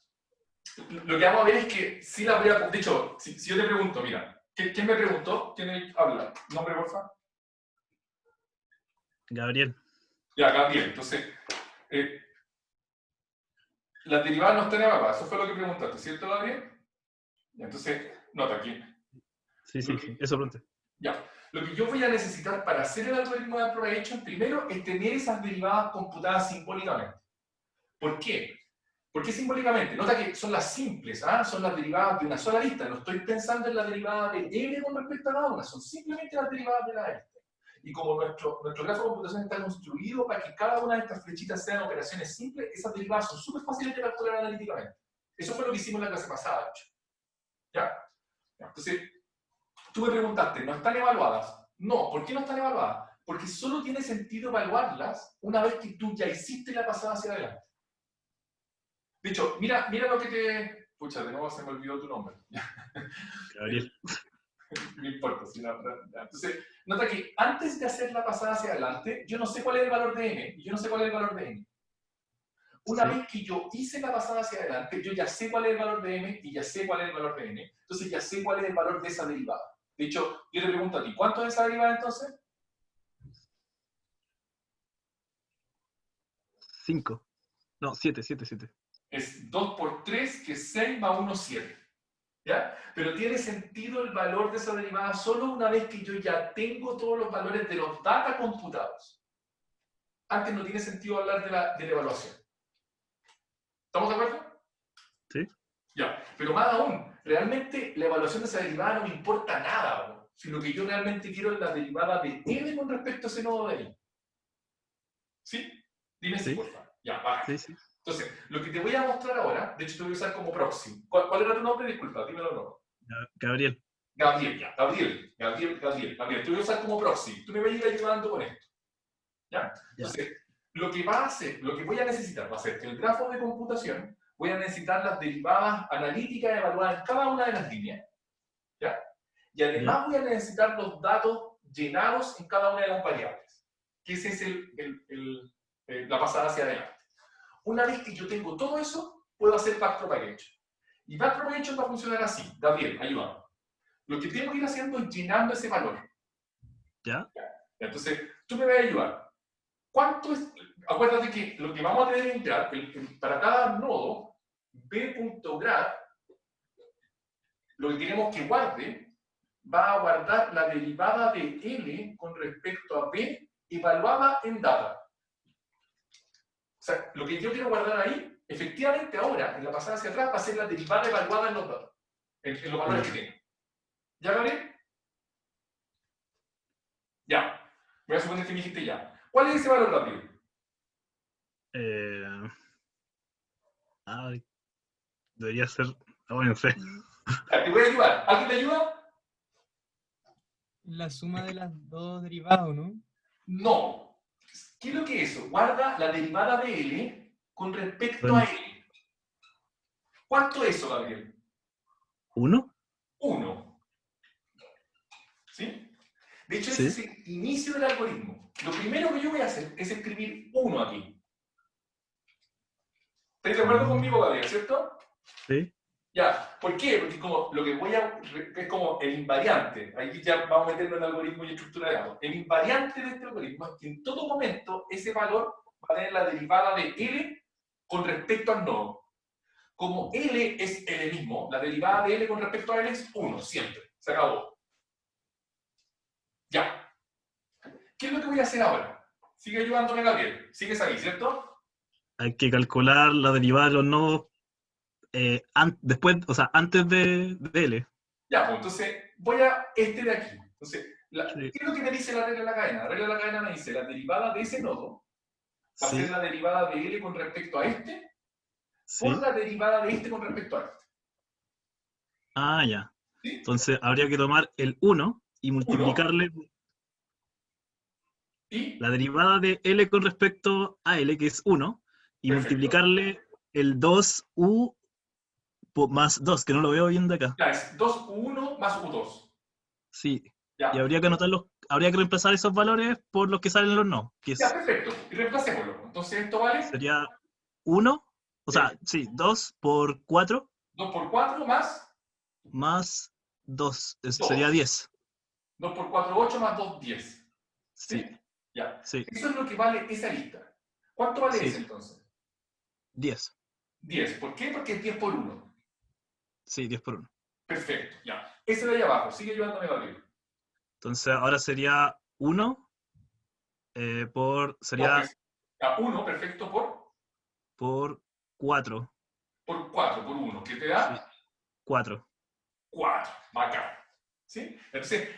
lo que vamos a ver es que sí las voy a... De hecho, si yo te pregunto, mira, ¿quién me preguntó? ¿Quién habla? ¿Nombre, porfa? Gabriel. Ya, Gabriel. Entonces, las derivadas no están evaluadas. Eso fue lo que preguntaste, ¿cierto, Gabriel? Entonces, nota aquí. Sí, eso pregunté. Ya. Lo que yo voy a necesitar para hacer el algoritmo de appropriation primero es tener esas derivadas computadas simbólicamente. ¿Por qué? ¿Por qué simbólicamente? Nota que son las simples, son las derivadas de una sola lista. No estoy pensando en la derivada de n con respecto a cada una, son simplemente las derivadas de la lista. Y como nuestro grafo de computación está construido para que cada una de estas flechitas sean operaciones simples, esas derivadas son súper fáciles de calcular analíticamente. Eso fue lo que hicimos en la clase pasada, de hecho. ¿Ya? Entonces, tú me preguntaste, ¿no están evaluadas? No, ¿por qué no están evaluadas? Porque solo tiene sentido evaluarlas una vez que tú ya hiciste la pasada hacia adelante. De hecho, mira lo que te... Pucha, de nuevo se me olvidó tu nombre. Gabriel. No importa, si no... Entonces, nota que antes de hacer la pasada hacia adelante, yo no sé cuál es el valor de n, y yo no sé cuál es el valor de n. Una vez que yo hice la pasada hacia adelante, yo ya sé cuál es el valor de m, y ya sé cuál es el valor de n. Entonces ya sé cuál es el valor de esa derivada. De hecho, yo te pregunto a ti, ¿cuánto es esa derivada entonces? 5. No, 7. Es 2 por 3, que es 6 más 1, 7. ¿Ya? Pero tiene sentido el valor de esa derivada solo una vez que yo ya tengo todos los valores de los data computados. Antes no tiene sentido hablar de la evaluación. ¿Estamos de acuerdo? Sí. Ya, pero más aún, realmente la evaluación de esa derivada no me importa nada, ¿no? Si lo que yo realmente quiero es la derivada de n con respecto a ese nodo de ahí. ¿Sí? Dime si, por favor. Ya, vale. Sí. Entonces, lo que te voy a mostrar ahora, de hecho te voy a usar como proxy. ¿Cuál era tu nombre? Disculpa, dímelo luego. Gabriel. Gabriel, ya. Gabriel. Te voy a usar como proxy. Tú me vas a ir ayudando con esto. ¿Ya? Entonces, lo que voy a necesitar va a ser que el grafo de computación, voy a necesitar las derivadas analíticas evaluadas en cada una de las líneas. ¿Ya? Y además voy a necesitar los datos llenados en cada una de las variables. Que ese es la pasada hacia adelante. Una vez que yo tengo todo eso, puedo hacer backpropagation. Y backpropagation va a funcionar así. Gabriel, ayúdame. Lo que tengo que ir haciendo es llenando ese valor. ¿Ya? Entonces, tú me vas a ayudar. ¿Cuánto es? Acuérdate que lo que vamos a tener que entrar, para cada nodo, b.grad, lo que queremos que guarde, va a guardar la derivada de L con respecto a B evaluada en data. O sea, lo que yo quiero guardar ahí, efectivamente ahora, en la pasada hacia atrás, va a ser la derivada evaluada en los datos, en los valores que tengo. ¿Ya, Gabriel? Ya. Voy a suponer que me dijiste ya. ¿Cuál es ese valor, Gabriel? Debería ser... no sé. Te voy a ayudar. ¿Alguien te ayuda? La suma de las dos derivadas, ¿no? No. ¿Qué es lo que es eso? Guarda la derivada de L con respecto a L. ¿Cuánto es eso, Gabriel? 1. 1. ¿Sí? De hecho, Sí. ese es el inicio del algoritmo. Lo primero que yo voy a hacer es escribir 1 aquí. ¿Estáis de acuerdo conmigo, Gabriel, cierto? Sí. Ya, ¿por qué? Porque como lo que es como el invariante, ahí ya vamos a meterlo en algoritmo y estructura de datos. El invariante de este algoritmo es que en todo momento ese valor va a tener la derivada de L con respecto al nodo. Como L es L mismo, la derivada de L con respecto a L es 1, siempre. Se acabó. Ya. ¿Qué es lo que voy a hacer ahora? Sigue ayudándome, Gabriel. Sigues ahí, ¿cierto? Hay que calcular la derivada de los nodos después, o sea, antes de L. Ya, pues entonces voy a este de aquí. Entonces, Sí. ¿qué es lo que me dice la regla de la cadena? La regla de la cadena me dice la derivada de ese nodo va a Sí. ser la derivada de L con respecto a este por Sí. la derivada de este con respecto a este. Ah, ya. ¿Sí? Entonces habría que tomar el 1 y multiplicarle Y, la derivada de L con respecto a L, que es 1, y perfecto. multiplicarle el 2U más 2, que no lo veo bien de acá. Ya, es 2U1 más U2. Sí. Ya, Y habría que anotarlos, habría que reemplazar esos valores por los que salen los no, que ya, es, perfecto. Y reemplacémoslo. Entonces esto vale sería 1, o sea, sí, 2 por 4 2 por 4 más más 2, eso 2. sería 10. 2 por 4, 8 más 2, 10. Sí, ¿Sí? Ya. sí, Eso es lo que vale esa lista. ¿Cuánto vale sí, ese entonces? 10. 10. ¿Por qué? Porque es 10 por 1. Sí, 10 por 1. Perfecto, ya. Ese de ahí abajo, sigue ayudándome, Gabriel. Entonces ahora sería 1 sería Ya, 1, perfecto, por 4. por 4, por 1, que te Sí, da 4. 4. Bacán. ¿Sí? Entonces,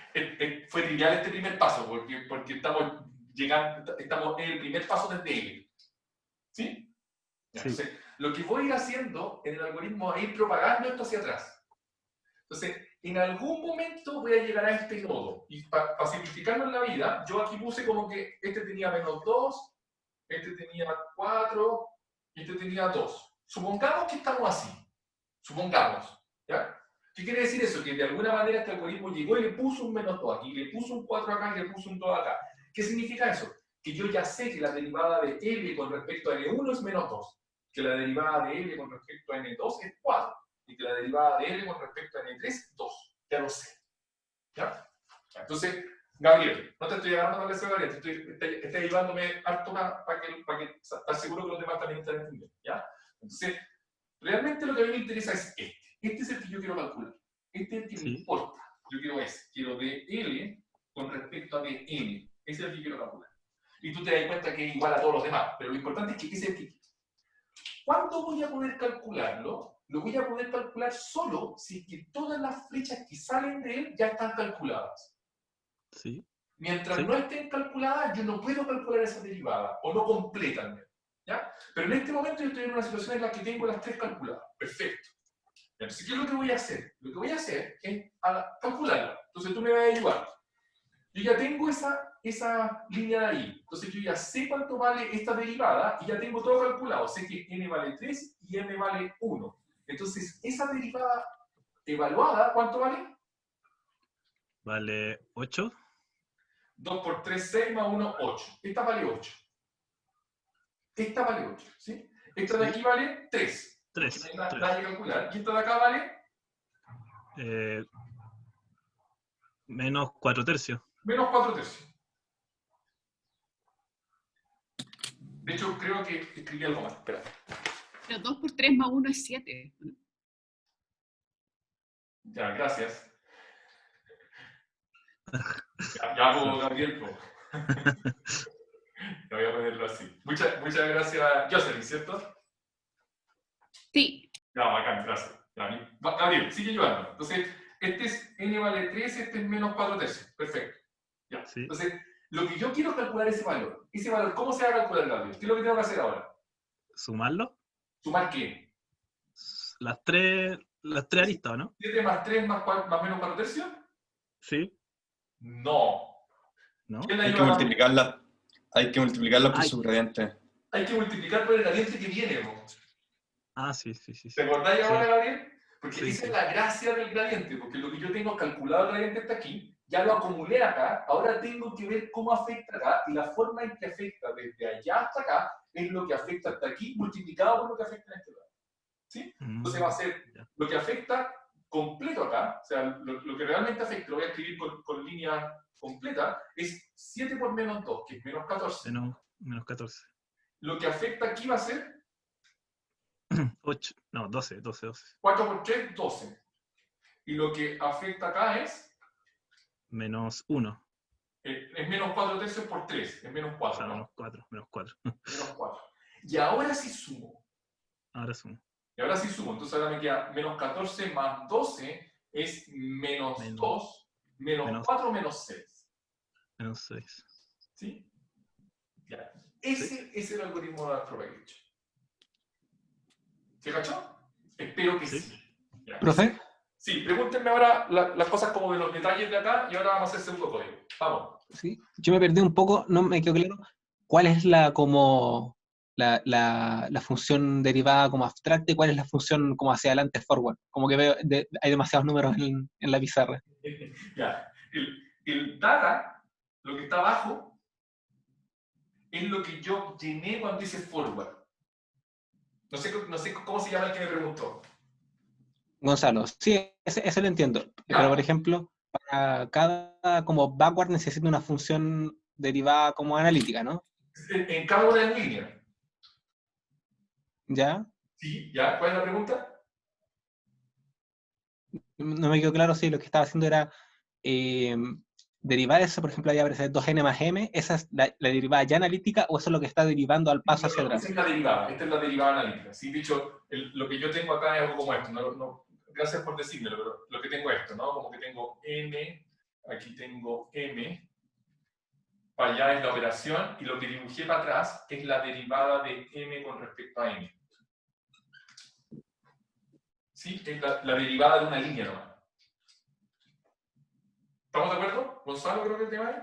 fue trivial este primer paso, porque estamos llegando, estamos en el primer paso desde L. ¿Sí? Ya, Sí. entonces, lo que voy a ir haciendo en el algoritmo es ir propagando esto hacia atrás. Entonces, en algún momento voy a llegar a este nodo. Y para simplificarlo en la vida, yo aquí puse como que este tenía menos 2, este tenía 4, y este tenía 2. Supongamos que estamos así. Supongamos. ¿Ya? ¿Qué quiere decir eso? Que de alguna manera este algoritmo llegó y le puso un menos 2 aquí, le puso un 4 acá y le puso un 2 acá. ¿Qué significa eso? Que yo ya sé que la derivada de L con respecto a N1 es menos 2, que la derivada de L con respecto a N2 es 4, y que la derivada de L con respecto a N3 es 2. Ya lo sé. ¿Ya? Entonces, Gabriel, no te estoy agarrando con eso, Gabriel, estoy ayudándome harto para que estar seguro que los demás también están entendiendo. ¿Ya? Entonces, realmente lo que a mí me interesa es este. Este es el que yo quiero calcular. Este es el que me Sí. importa. Yo quiero DL con respecto a DN. Ese es el que quiero calcular. Y tú te das cuenta que es igual a todos los demás, pero lo importante es que ese es el que quiero. ¿Cuándo voy a poder calcularlo? Lo voy a poder calcular solo si es que todas las flechas que salen de él ya están calculadas. Sí. Mientras Sí. no estén calculadas, yo no puedo calcular esa derivada, o no completan. ¿Ya? Pero en este momento yo estoy en una situación en la que tengo las 3 calculadas. Perfecto. Entonces, ¿qué es lo que voy a hacer? Lo que voy a hacer es calcularla. Entonces tú me vas a ayudar. Yo ya tengo esa línea de ahí. Entonces yo ya sé cuánto vale esta derivada y ya tengo todo calculado. Sé que n vale 3 y m vale 1. Entonces, esa derivada evaluada, ¿cuánto vale? Vale 8. 2 por 3, 6 más 1, 8. Esta vale 8. Esta vale 8, ¿sí? Esta de Sí. aquí vale 3. 3. No hay que calcular. Y esta de acá vale Menos 4 tercios. menos 4 tercios. De hecho, creo que escribí algo más. Espera. Pero 2 por 3 más 1 es 7. Ya, gracias. Ya puedo, Gabriel. Voy a ponerlo así. Muchas gracias, Jocelyn, ¿cierto? Sí. Ya, bacán, gracias. Ya, Gabriel, sigue ayudando. Entonces, este es n vale 3, este es menos 4 tercios. Perfecto. Ya. Sí. Entonces, lo que yo quiero es calcular ese valor. Ese valor, ¿cómo se va a calcular, Gabriel? ¿Qué es lo que tengo que hacer ahora? ¿Sumarlo? ¿Sumar qué? Las tres aristas, ¿no? 7 más 3 más menos 4 tercios. Sí. No. ¿No? ¿Quién la Hay que ayuda? multiplicarla. Hay que multiplicarla por Ay. su gradiente. Hay que multiplicar por el gradiente que viene, ¿no? Ah, sí, sí, sí. ¿Te acordáis ahora, Gabriel? Porque Sí, esa sí. es la gracia del gradiente, porque lo que yo tengo calculado el gradiente está aquí, ya lo acumulé acá, ahora tengo que ver cómo afecta acá, y la forma en que afecta desde allá hasta acá es lo que afecta hasta aquí, multiplicado por lo que afecta en este lado. ¿Sí? Entonces va a ser lo que afecta completo acá, o sea, lo que realmente afecta, lo voy a escribir con línea completa, es 7 por menos 2, que es menos 14. Menos 14. Lo que afecta aquí va a ser 8, no, 12. 4 por 3, 12. Y lo que afecta acá es Menos 1. es menos 4 tercios por 3, es menos 4, O sea, ¿no? menos 4. Menos 4. Y ahora sí sumo. Ahora sumo. Y ahora sí sumo. Entonces ahora me queda menos 14 más 12 es menos 2, menos 4 menos 6. Menos 6. ¿Sí? Ya. Ese es el algoritmo de backpropagation. ¿Se cachó? Espero que sí. Ya. ¿Profe? Sí, pregúntenme ahora las cosas como de los detalles de acá y ahora vamos a hacer segundo código. Vamos. Sí, yo me perdí un poco, no me quedó claro cuál es la función derivada como abstracta y cuál es la función como hacia adelante forward. Como que veo, hay demasiados números en la pizarra. Ya. El data, lo que está abajo, es lo que yo llené cuando hice forward. No sé cómo se llama el que me preguntó. Gonzalo, sí, ese lo entiendo. Pero, por ejemplo, para cada como backward necesito una función derivada como analítica, ¿no? En cada una en línea. ¿Ya? Sí, ¿ya? ¿Cuál es la pregunta? No me quedó claro si lo que estaba haciendo era derivar eso, por ejemplo, ahí aparece 2n más m, ¿esa es la derivada ya analítica o eso es lo que está derivando al paso hacia atrás? Esa es la derivada, esta es la derivada analítica. Sí, dicho, lo que yo tengo acá es algo como esto, gracias por decírmelo, pero lo que tengo es esto, ¿no? Como que tengo n, aquí tengo m, para allá es la operación, y lo que dibujé para atrás es la derivada de m con respecto a m. ¿Sí? Es la derivada de una línea nomás. ¿Estamos de acuerdo? Gonzalo, creo que el tema es.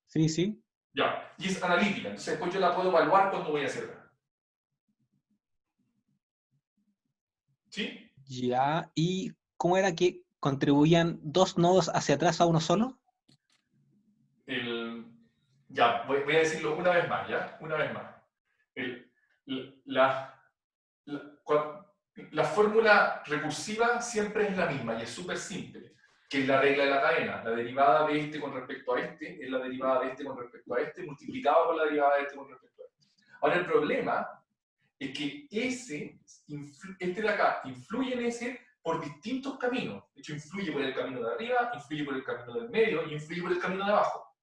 Sí, sí. Ya, y es analítica, entonces después yo la puedo evaluar cuando voy a hacerla. ¿Sí? Ya, ¿y cómo era que contribuían dos nodos hacia atrás a uno solo? Ya, voy a decirlo una vez más, ¿ya? Una vez más. La fórmula recursiva siempre es la misma y es súper simple, que es la regla de la cadena. La derivada de este con respecto a este es la derivada de este con respecto a este multiplicado por la derivada de este con respecto a este. Ahora el problema es que este de acá influye en ese por distintos caminos. De hecho, influye por el camino de arriba, influye por el camino del medio y influye por el camino de abajo.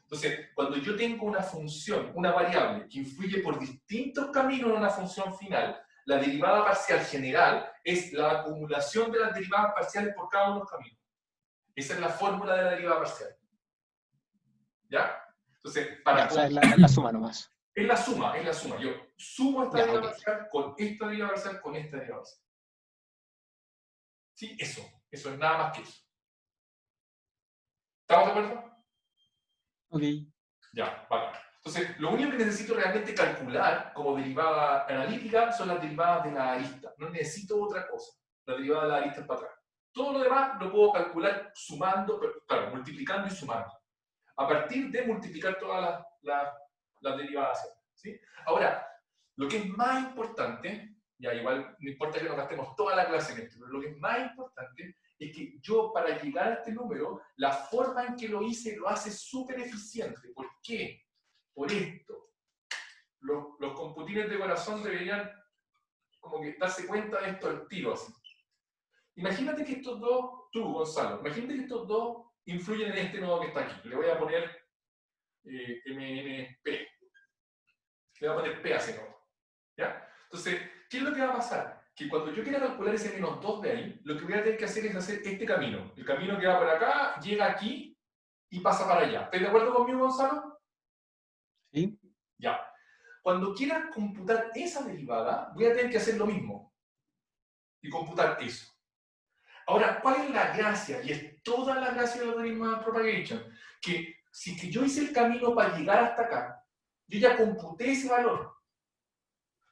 Entonces, cuando yo tengo una función, una variable, que influye por distintos caminos en una función final, la derivada parcial general es la acumulación de las derivadas parciales por cada uno de los caminos. Esa es la fórmula de la derivada parcial. ¿Ya? Entonces, Ya, o sea, es la suma nomás. Es la suma, es la suma. Yo sumo esta derivada parcial con esta derivada parcial con esta derivada parcial. Sí, eso es nada más que eso. ¿Estamos de acuerdo? Ok. Ya, vale. Entonces, lo único que necesito realmente calcular como derivada analítica son las derivadas de la arista. No necesito otra cosa. La derivada de la arista es para atrás. Todo lo demás lo puedo calcular sumando, pero, claro, multiplicando y sumando. A partir de multiplicar todas las derivadas. ¿Sí? Ahora, lo que es más importante, ya igual no importa que nos gastemos toda la clase en esto, pero lo que es más importante es que yo para llegar a este número, la forma en que lo hice lo hace súper eficiente. ¿Por qué? Por esto. Los computines de corazón deberían como que darse cuenta de esto al tiro así. Imagínate que estos dos, tú Gonzalo, imagínate que estos dos influyen en este nodo que está aquí. Le voy a poner MNP. Le voy a poner P a ese nodo. ¿Ya? Entonces, ¿qué es lo que va a pasar? Que cuando yo quiera calcular ese menos 2 de ahí, lo que voy a tener que hacer es hacer este camino. El camino que va por acá, llega aquí y pasa para allá. ¿Estás de acuerdo conmigo, Gonzalo? Sí. Ya. Cuando quiera computar esa derivada, voy a tener que hacer lo mismo. Y computar eso. Ahora, ¿cuál es la gracia? Y es toda la gracia del algoritmo de propagation. Que si que yo hice el camino para llegar hasta acá, yo ya computé ese valor.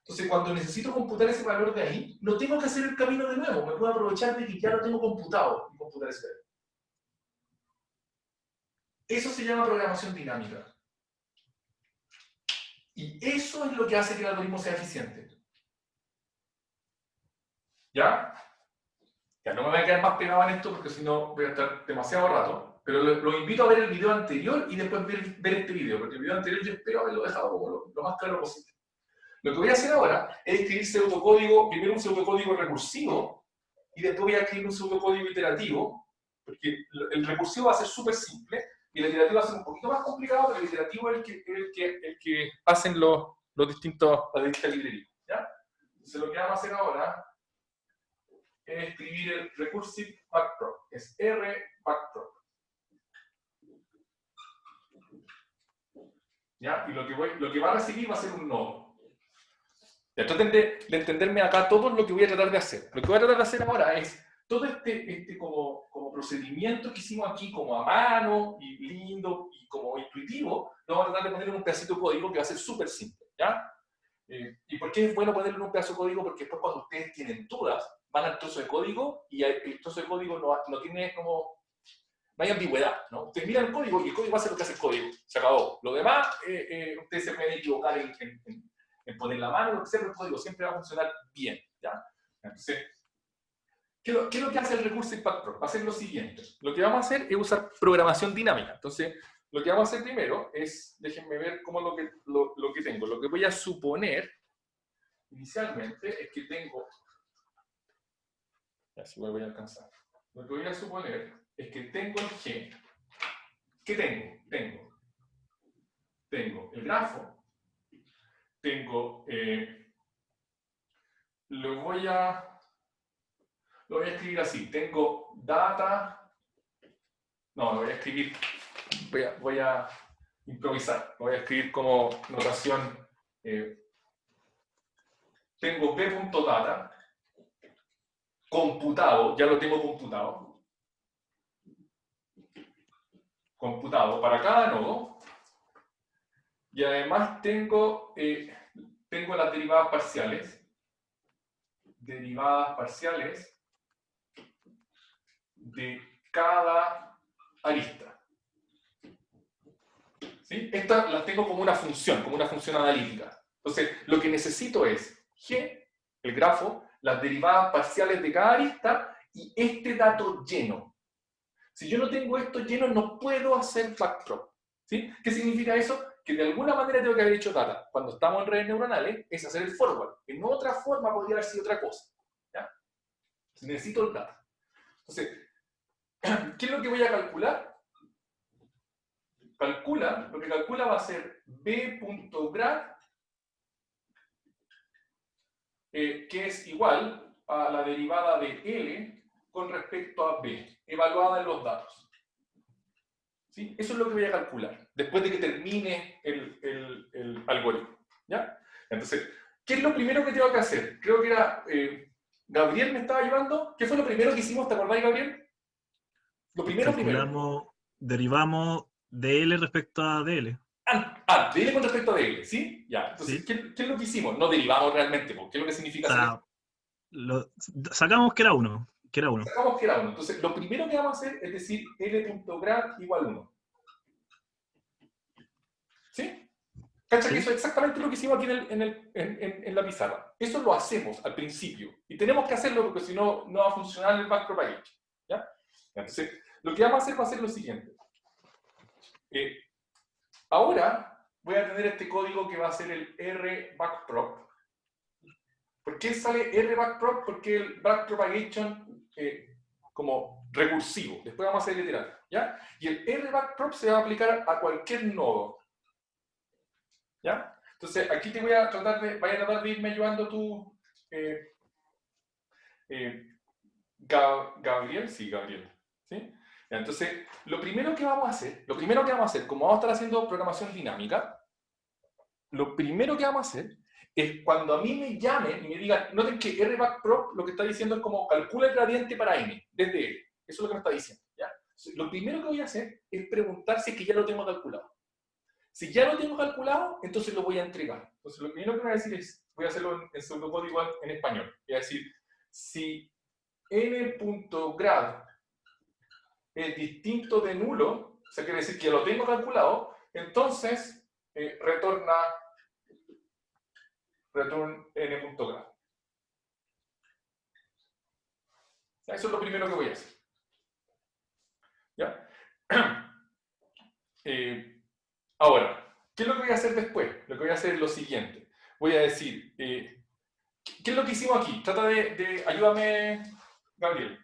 Entonces, cuando necesito computar ese valor de ahí, no tengo que hacer el camino de nuevo. Me puedo aprovechar de que ya lo tengo computado y computar ese valor. Eso se llama programación dinámica. Y eso es lo que hace que el algoritmo sea eficiente. ¿Ya? Ya no me voy a quedar más pegado en esto porque si no voy a estar demasiado rato. Pero los invito a ver el video anterior y después ver este video, porque el video anterior yo espero haberlo dejado como lo más claro posible. Lo que voy a hacer ahora es escribir pseudocódigo, primero un pseudocódigo recursivo y después voy a escribir un pseudocódigo iterativo, porque el recursivo va a ser súper simple y el iterativo va a ser un poquito más complicado, pero el iterativo es el que hacen las distintas librerías. ¿Ya? Entonces lo que vamos a hacer ahora es escribir el recursive backprop, es R backprop. ¿Ya? Y lo que va a recibir va a ser un nodo. Ya, traten de entenderme acá todo lo que voy a tratar de hacer. Lo que voy a tratar de hacer ahora es todo este como procedimiento que hicimos aquí como a mano y lindo y como intuitivo, lo vamos a tratar de poner en un pedacito de código que va a ser súper simple. ¿Ya? ¿Y por qué es bueno ponerlo en un pedazo de código? Porque después cuando ustedes tienen dudas, van al trozo de código y el trozo de código no tiene como... No hay ambigüedad, ¿no? Ustedes miran el código y el código va a hacer lo que hace el código. Se acabó. Lo demás, ustedes se pueden equivocar en poner la mano, lo que sea, pero el código siempre va a funcionar bien, ¿ya? Entonces, ¿qué es lo que hace el recursive backprop? Va a ser lo siguiente. Lo que vamos a hacer es usar programación dinámica. Entonces, lo que vamos a hacer primero es, déjenme ver cómo lo que tengo. Lo que voy a suponer, inicialmente, es que tengo... Ya, si voy a alcanzar. Lo que voy a suponer es que tengo el G. ¿Qué tengo? Tengo el grafo. Tengo... lo voy a escribir así. Tengo data... No, lo voy a escribir... Voy a improvisar. Lo voy a escribir como notación... tengo p.data computado, ya lo tengo computado para cada nodo, y además tengo las derivadas parciales de cada arista. ¿Sí? Estas las tengo como una función analítica. Entonces, lo que necesito es G, el grafo, las derivadas parciales de cada arista y este dato lleno. Si yo no tengo esto lleno, no puedo hacer backprop. ¿Sí? ¿Qué significa eso? Que de alguna manera tengo que haber hecho data. Cuando estamos en redes neuronales, es hacer el forward. En otra forma podría haber sido otra cosa. ¿Ya? Necesito el data. Entonces, ¿qué es lo que voy a calcular? Lo que calcula va a ser b.grad, que es igual a la derivada de L con respecto a B, evaluada en los datos. ¿Sí? Eso es lo que voy a calcular, después de que termine el algoritmo. ¿Ya? Entonces, ¿qué es lo primero que tengo que hacer? Creo que era... Gabriel me estaba ayudando. ¿Qué fue lo primero que hicimos? ¿Te acordás, Gabriel? Lo primero. Derivamos de L respecto a DL. De L con respecto a DL, ¿sí? Ya. Entonces, ¿sí? ¿Qué es lo que hicimos? No derivamos realmente, porque ¿qué es lo que significa hacer esto? Sacamos que era 1. Sacamos que era 1. Entonces, lo primero que vamos a hacer es decir L.grad igual 1. ¿Sí? ¿Cacha que eso es exactamente lo que hicimos aquí en la pizarra? Eso lo hacemos al principio. Y tenemos que hacerlo porque si no, no va a funcionar el backpropagation. ¿Ya? Entonces, lo que vamos a hacer va a ser lo siguiente. Ahora voy a tener este código que va a ser el R-backprop. ¿Por qué sale R-backprop? Porque el backpropagation como recursivo. Después vamos a hacer el iterativo. ¿Ya? Y el R-backprop se va a aplicar a cualquier nodo. ¿Ya? Entonces, aquí te voy a tratar de irme ayudando tú, Gabriel. Sí, Gabriel. ¿Sí? Entonces, lo primero que vamos a hacer, como vamos a estar haciendo programación dinámica, lo primero que vamos a hacer es cuando a mí me llamen y me digan, noten que R-backprop lo que está diciendo es como calcula el gradiente para n, desde L. Eso es lo que me está diciendo. ¿Ya? Entonces, lo primero que voy a hacer es preguntar si es que ya lo tengo calculado. Si ya lo tengo calculado, entonces lo voy a entregar. Entonces, lo primero que voy a decir es, voy a hacerlo en pseudocódigo en español. Voy a decir, si n.grad es distinto de nulo, o sea, quiere decir que lo tengo calculado, entonces return n.graph. Eso es lo primero que voy a hacer. ¿Ya? Ahora, ¿qué es lo que voy a hacer después? Lo que voy a hacer es lo siguiente. Voy a decir, ¿qué es lo que hicimos aquí? Trata de ayúdame, Gabriel.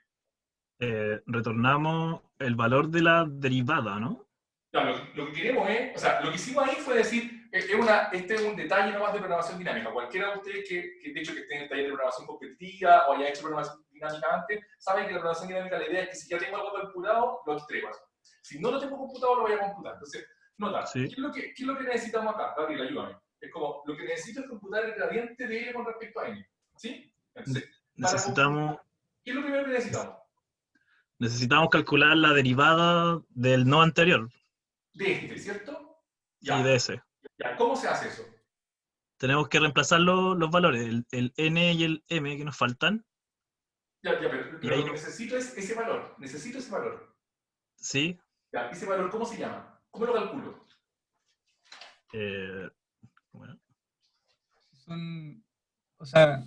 Retornamos el valor de la derivada, ¿no? No, lo que queremos es, o sea, lo que hicimos ahí fue decir, este es un detalle nomás de programación dinámica. Cualquiera de ustedes que de hecho que esté en el taller de programación competitiva o haya hecho programación dinámica antes, saben que la programación dinámica, la idea es que si ya tengo algo calculado, lo extremo. Si no lo tengo computado, lo voy a computar. Entonces, nota, Sí. ¿qué es lo que necesitamos acá? Gabriel, ayúdame. Es como, lo que necesito es computar el gradiente de L con respecto a N. ¿Sí? Entonces, Necesitamos, ¿qué es lo primero que necesitamos? necesitamos calcular la derivada del no anterior. De este, ¿cierto? Y de ese. Ya, ¿cómo se hace eso? Tenemos que reemplazar los valores, el n y el m que nos faltan. Pero Y lo ahí que necesito es ese valor. Necesito ese valor. Sí. Ya, ese valor, ¿cómo se llama? ¿Cómo lo calculo? Bueno. Son, o sea,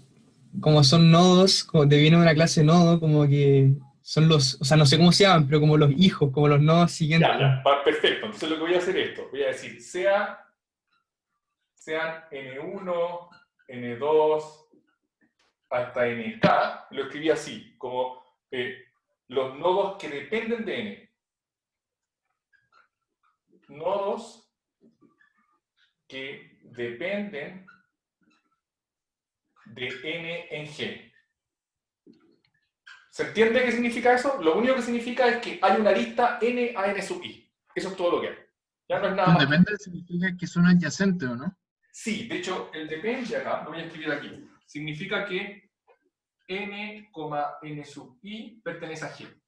como son nodos, como te viene una clase nodo, como que son los, o sea, no sé cómo se llaman, pero como los hijos, como los nodos siguientes. Ya, perfecto. Entonces lo que voy a hacer es esto. Voy a decir, sean N1, N2, hasta NK. Lo escribí así, como los nodos que dependen de N. Nodos que dependen de N en G. ¿Se entiende qué significa eso? Lo único que significa es que hay una lista N a N sub I. Eso es todo lo que hay. Ya no es nada más. Depende significa que son adyacentes, ¿o no? Sí, de hecho, el depende acá, lo voy a escribir aquí, significa que N, N sub I pertenece a G.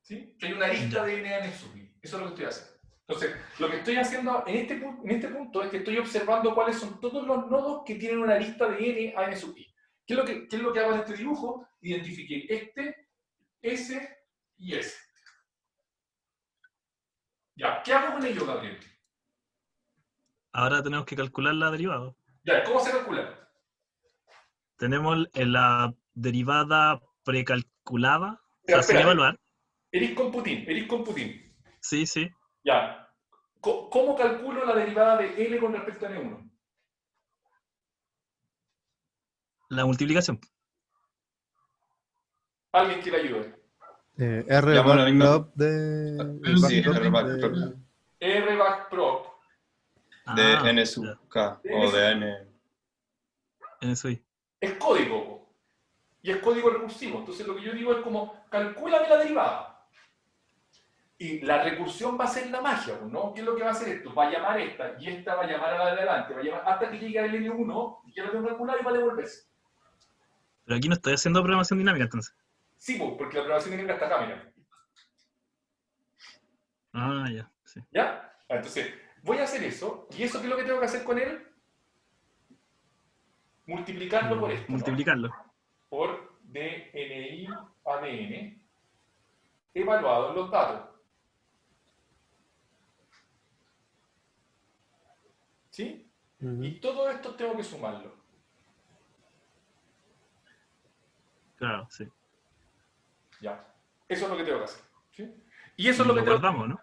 ¿Sí? Que hay una lista de N a N sub I. Eso es lo que estoy haciendo. Entonces, lo que estoy haciendo en este punto es que estoy observando cuáles son todos los nodos que tienen una lista de N a N sub I. ¿Qué es lo que hago en este dibujo? Identifiqué este, ese y ese. Ya, ¿qué hago con ello, Gabriel? Ahora tenemos que calcular la derivada. Ya, ¿cómo se calcula? Tenemos la derivada precalculada, Pero, sin evaluar. Eres computín. Sí, sí. Ya. ¿Cómo calculo la derivada de L con respecto a N1? La multiplicación. ¿Alguien que le ayude? R backprop de... Sí, R backprop R backprop de Ah, N sub K o de N. Eso ahí. es código. Y es código recursivo. Entonces lo que yo digo es como, calcúlame la derivada. Y la recursión va a ser la magia, ¿no? ¿Qué es lo que va a hacer esto? Va a llamar esta, y esta va a llamar a la de adelante, va a llamar hasta que llegue al N1, y ya lo tengo calculado y va a devolverse. Pero aquí no estoy haciendo programación dinámica, entonces. Sí, porque la programación dinámica está acá, mira. Ah, ya, sí. ¿Ya? Entonces, voy a hacer eso, y eso, ¿qué es lo que tengo que hacer con él? Multiplicarlo por esto, ¿no? Multiplicarlo. Por DNI ADN evaluado en los datos. ¿Sí? Y todo esto tengo que sumarlo. Claro, sí. Ya. Eso es lo que tengo que hacer. ¿Sí? Y eso es Y lo que tengo guardamos, ¿no?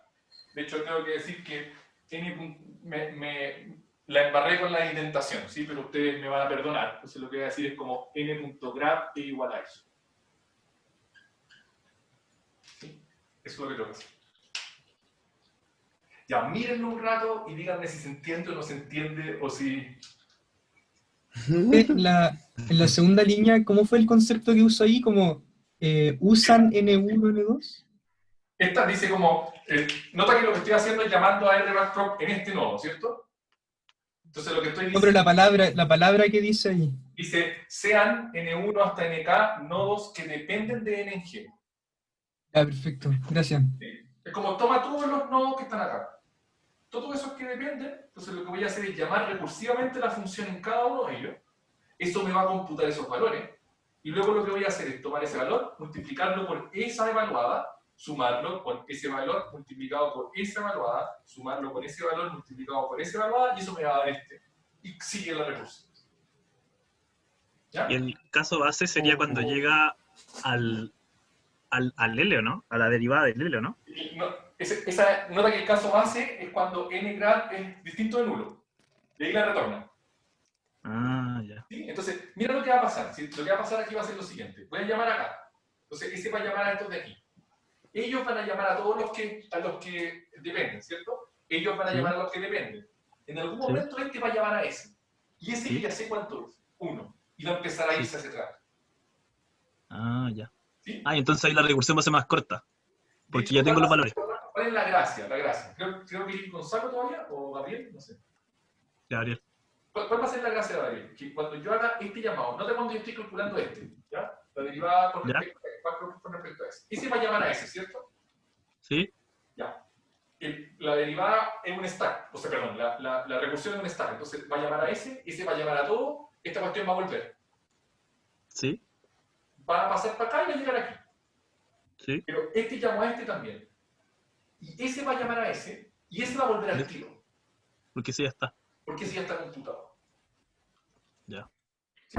De hecho, tengo que decir que la embarré con la indentación, ¿sí? Pero ustedes me van a perdonar. Entonces lo que voy a decir es como n.graph es igual a eso. ¿Sí? Eso es lo que tengo que hacer. Ya, mírenlo un rato y díganme si se entiende o no se entiende, o si... En la segunda línea, ¿cómo fue el concepto que usó ahí? Como, ¿usan N1, N2? Esta dice como... nota que lo que estoy haciendo es llamando a R-backprop en este nodo, ¿cierto? Entonces lo que estoy No, diciendo... pero la palabra que dice ahí. Dice, sean N1 hasta NK nodos que dependen de N en G. Ah, perfecto, gracias. ¿Sí? Es como, toma todos los nodos que están acá. Todos esos que dependen, entonces lo que voy a hacer es llamar recursivamente la función en cada uno de ellos. Eso me va a computar esos valores. Y luego lo que voy a hacer es tomar ese valor, multiplicarlo por esa evaluada, sumarlo con ese valor multiplicado por esa evaluada, sumarlo con ese valor multiplicado por esa evaluada, y eso me va a dar este. Y sigue la recursión. ¿Ya? Y el caso base sería cuando llega al L, ¿o no? A la derivada del L, ¿o no? Nota que el caso base es cuando n grad es distinto de nulo. Y ahí la retorna. Ah, ya. ¿Sí? Entonces, mira lo que va a pasar. ¿Sí? Lo que va a pasar aquí va a ser lo siguiente. Voy a llamar acá. Entonces, ese va a llamar a estos de aquí. Ellos van a llamar a todos los que dependen, ¿cierto? Ellos van a llamar a los que dependen. En algún momento este va a llamar a ese. Y ese yo ya sé cuánto es. 1. Y va a empezar a irse hacia atrás. Ah, ya. ¿Sí? Ah, y entonces ahí la recursión va a ser más corta. Porque ya tengo los valores. ¿Cuál es la gracia? Creo que es Gonzalo todavía, o Gabriel, no sé. Gabriel. ¿Cuál va a ser la gracia de Gabriel? Que cuando yo haga este llamado, nota cuando yo estoy calculando este, ¿ya? La derivada con respecto a ese. Ese va a llamar a ese, ¿cierto? Sí. Ya. La derivada es un stack, o sea, perdón, la recursión es un stack. Entonces va a llamar a ese va a llamar a todo, esta cuestión va a volver. Sí. Va a pasar para acá y va a llegar aquí. Sí. Pero este llamó a este también. Y ese va a llamar a ese, y ese va a volver al tiro. Porque sí, ya está. Porque ese ya está computado. Ya. ¿Sí?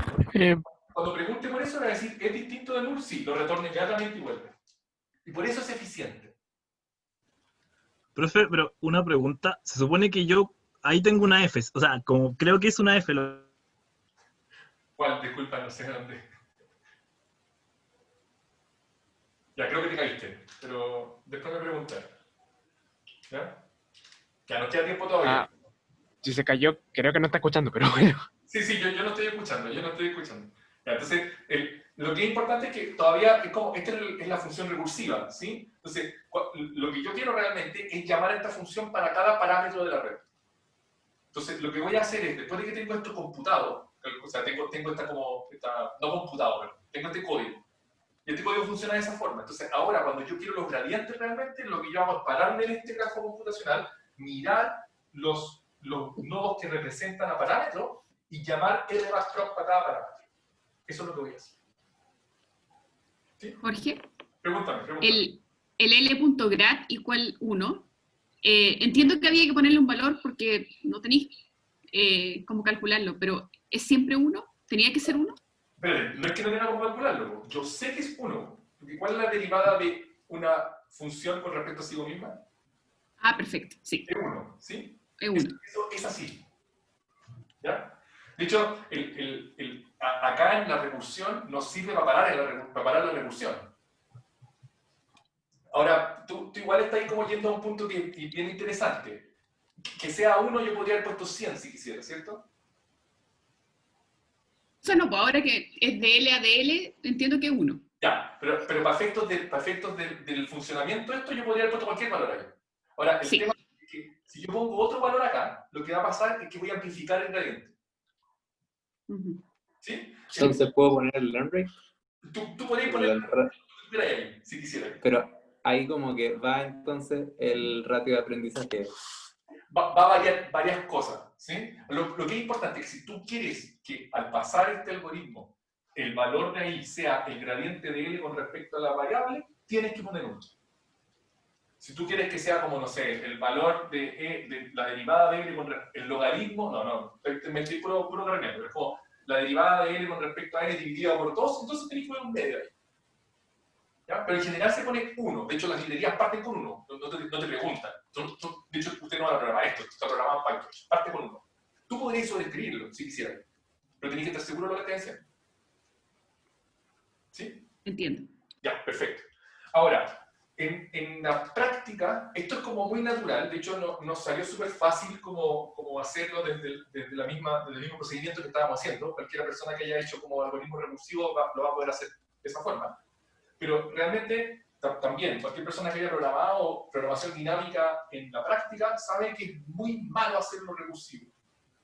Cuando pregunte por eso, le va a decir, ¿es distinto de null? Sí, lo retorna inmediatamente y vuelve. Y por eso es eficiente. Profe, pero una pregunta. Se supone que yo ahí tengo una F. O sea, como creo que es una F. ¿Cuál? Disculpa, no sé dónde. Ya, creo que te caíste, pero después me preguntas. ¿Ya? Ya nos queda tiempo todavía. Si se cayó, creo que no está escuchando, pero bueno. Sí, yo no estoy escuchando, Ya, entonces, lo que es importante es que todavía es como, esta es la función recursiva, ¿sí? Entonces, lo que yo quiero realmente es llamar a esta función para cada parámetro de la red. Entonces, lo que voy a hacer es, después de que tengo esto computado, o sea, tengo no computado, pero tengo este código. Y este código funciona de esa forma. Entonces, ahora, cuando yo quiero los gradientes realmente, lo que yo hago es pararme en este grafo computacional, mirar los nodos que representan a parámetros y llamar rbackprop para cada parámetro. Eso es lo que voy a hacer. ¿Sí? Jorge, Pregúntame. el L.grad igual 1, entiendo que había que ponerle un valor porque no tenéis cómo calcularlo, pero ¿es siempre 1? ¿Tenía que ser 1? Espérate, no es que no tenga cómo calcularlo. Yo sé que es 1. ¿Cuál es la derivada de una función con respecto a sí misma? Ah, perfecto, sí. Es 1, ¿sí? Es 1. Eso es así. ¿Ya? De hecho, acá en la recursión nos sirve para parar la recursión. Ahora, tú igual estás ahí como yendo a un punto que es bien interesante. Que sea 1 yo podría haber puesto 100 si quisiera, ¿cierto? O sea, no, pues ahora que es de L a de L, entiendo que es 1. Ya, pero para efectos del funcionamiento de esto yo podría haber puesto cualquier valor ahí. Ahora, el tema es que si yo pongo otro valor acá, lo que va a pasar es que voy a amplificar el gradiente. ¿Sí? Entonces, ¿puedo poner el learn rate? Tú podrías poner el ahí, si quisieras. Pero ahí como que va entonces el ratio de aprendizaje. Va a variar varias cosas, ¿sí? Lo que es importante es que si tú quieres que al pasar este algoritmo el valor de ahí sea el gradiente de L con respecto a la variable, tienes que poner 1. Si tú quieres que sea como, no sé, el valor de la derivada de L con el logaritmo, me estoy puro carneando, pero es como la derivada de L con respecto a N dividida por 2, entonces tenés que poner un medio ahí. ¿Ya? Pero en general se pone 1, de hecho las librerías parten con 1, no te preguntan. De hecho, usted no va a programar esto está programado en Python, parte con 1. Tú podrías sobreescribirlo si quisieras, pero tenés que estar seguro de lo que estás haciendo. ¿Sí? Entiendo. Ya, perfecto. Ahora, en la práctica, esto es como muy natural, de hecho nos salió súper fácil como hacerlo desde el mismo procedimiento que estábamos haciendo. Cualquier persona que haya hecho como algoritmo recursivo lo va a poder hacer de esa forma. Pero realmente, también, cualquier persona que haya programado programación dinámica en la práctica sabe que es muy malo hacerlo recursivo.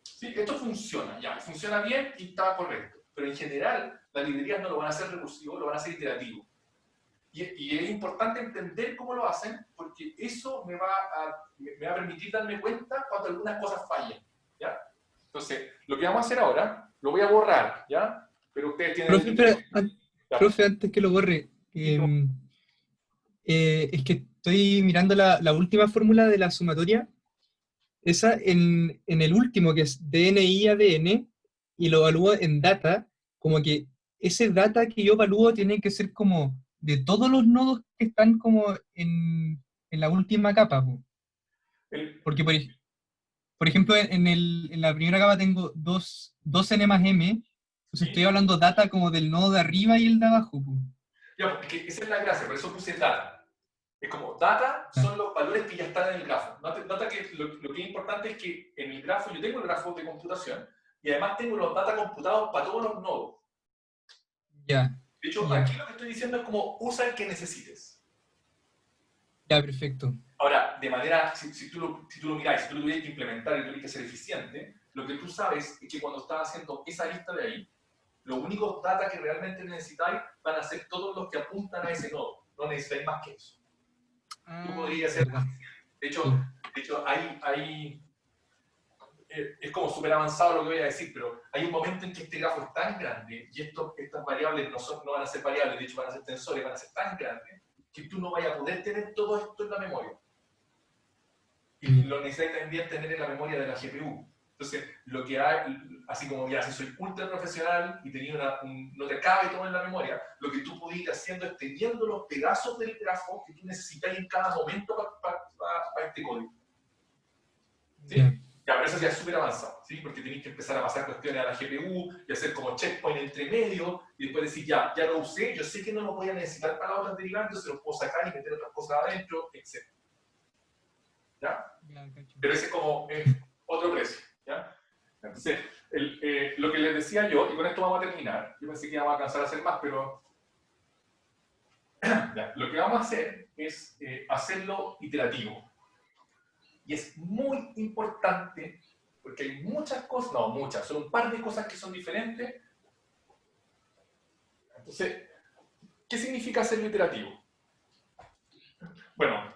¿Sí? Esto funciona, ya, funciona bien y está correcto. Pero en general, las librerías no lo van a hacer recursivo, lo van a hacer iterativo. Y es importante entender cómo lo hacen, porque eso me va a permitir darme cuenta cuando algunas cosas fallan, ¿ya? Entonces, lo que vamos a hacer ahora, lo voy a borrar, ¿ya? Pero ustedes tienen... Profe, antes que lo borre, es que estoy mirando la última fórmula de la sumatoria. Esa en el último, que es DNI ADN, y lo evalúo en data, como que ese data que yo evalúo tiene que ser como de todos los nodos que están como en la última capa, po. Porque, por ejemplo, en la primera capa tengo 2n más m, entonces estoy hablando data como del nodo de arriba y el de abajo, po. Ya, porque esa es la gracia, por eso puse data. Es como, data son los valores que ya están en el grafo. Nota que lo que es importante es que en el grafo, yo tengo el grafo de computación, y además tengo los data computados para todos los nodos. Ya. De hecho, aquí lo que estoy diciendo es como, usa el que necesites. Ya, perfecto. Ahora, de manera, si tú lo miráis, si tú lo tuvieras que implementar y tuvieras que ser eficiente, lo que tú sabes es que cuando estás haciendo esa lista de ahí, los únicos data que realmente necesitáis van a ser todos los que apuntan a ese nodo. No necesitáis más que eso. Tú podrías ser más eficiente. De hecho es como súper avanzado lo que voy a decir, pero hay un momento en que este grafo es tan grande y estas variables no van a ser variables, de hecho van a ser tensores, van a ser tan grandes que tú no vayas a poder tener todo esto en la memoria. Y lo necesitas también tener en la memoria de la GPU. Entonces, lo que hay, así como ya si soy ultra profesional y tenía no te cabe todo en la memoria, lo que tú puedes ir haciendo es teniendo los pedazos del grafo que tú necesitas en cada momento para este código. ¿Sí? Ya, pero eso ya es súper avanzado, ¿sí? Porque tenéis que empezar a pasar cuestiones a la GPU y hacer como checkpoint entre medio y después decir, ya lo usé, yo sé que no lo voy a necesitar para otras derivantes, se lo puedo sacar y meter otras cosas adentro, etc. ¿Ya? Pero ese es como otro precio. ¿Ya? Entonces, lo que les decía yo, y con esto vamos a terminar, yo pensé que íbamos a alcanzar a hacer más, pero ya, lo que vamos a hacer es hacerlo iterativo. Y es muy importante, porque hay muchas cosas, no muchas, son un par de cosas que son diferentes. Entonces, ¿qué significa hacerlo iterativo? Bueno,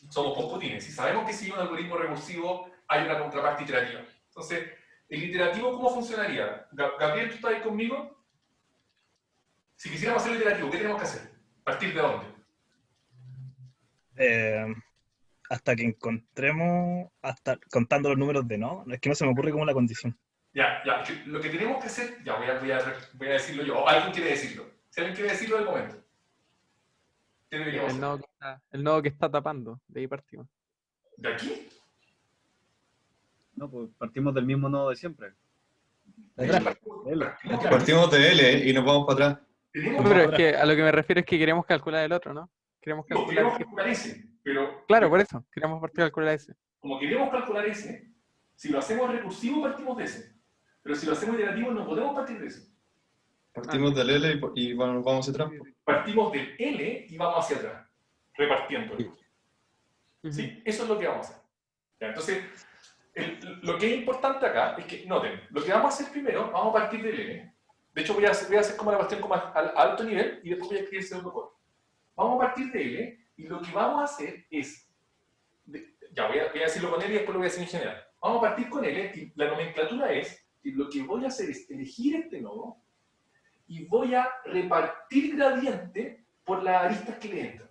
somos computines y sabemos que si hay un algoritmo recursivo hay una contraparte iterativa. Entonces, ¿el iterativo cómo funcionaría? Gabriel, ¿tú estás ahí conmigo? Si quisiéramos hacer el iterativo, ¿qué tenemos que hacer? ¿Partir de dónde? Hasta que encontremos, hasta contando los números de no, es que no se me ocurre como la condición. Ya, lo que tenemos que hacer, ya voy a decirlo yo, o alguien quiere decirlo. Si alguien quiere decirlo, del momento. ¿Qué deberíamos hacer? El nodo que está tapando, de ahí partimos. ¿De aquí? No, pues partimos del mismo nodo de siempre. Partimos de L y nos vamos para atrás. No, pero es que a lo que me refiero es que queremos calcular el otro, ¿no? Queremos calcular ese, pero... Claro, por eso, queremos partir a calcular ese. Como queremos calcular ese, si lo hacemos recursivo partimos de ese. Pero si lo hacemos iterativo no podemos partir de ese. Partimos del L y bueno, vamos hacia atrás. Partimos del L y vamos hacia atrás, repartiendo. ¿Sí? Eso es lo que vamos a hacer. Ya, entonces, lo que es importante acá es que, noten, lo que vamos a hacer primero, vamos a partir del L. De hecho, voy a hacer como la cuestión como a alto nivel y después voy a escribir ese otro código. Vamos a partir de L y lo que vamos a hacer es, ya voy a decirlo con L y después lo voy a decir en general. Vamos a partir con L y la nomenclatura es que lo que voy a hacer es elegir este nodo y voy a repartir gradiente por las aristas que le entran.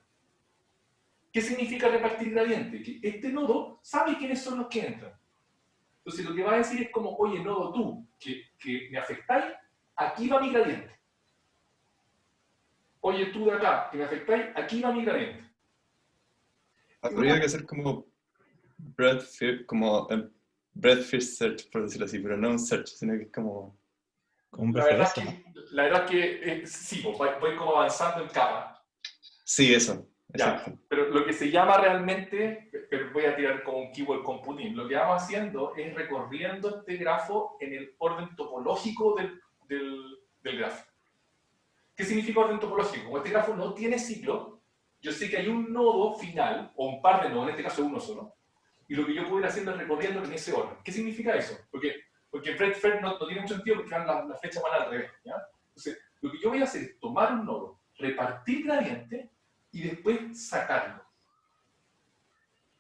¿Qué significa repartir gradiente? Que este nodo sabe quiénes son los que entran. Entonces lo que va a decir es como, oye, nodo tú, que me afectáis, aquí va mi gradiente. Oye, tú de acá, que me afectáis, aquí va mi gradiente. Habría que hacer como breadth first search, por decirlo así, pero no un search, sino que es como un preferencia, ¿no? La verdad es que sí, voy como avanzando en capa. Sí, eso. Ya, pero lo que se llama realmente, pero voy a tirar como un keyword computing, lo que vamos haciendo es recorriendo este grafo en el orden topológico del grafo. ¿Qué significa orden topológico? Como este grafo no tiene ciclo, yo sé que hay un nodo final, o un par de nodos, en este caso uno solo, y lo que yo puedo ir haciendo es recorriendo en ese orden. ¿Qué significa eso? Porque breadth first no tiene mucho sentido porque las flechas van al revés, ¿ya? Entonces, lo que yo voy a hacer es tomar un nodo, repartir gradiente, y después sacarlo.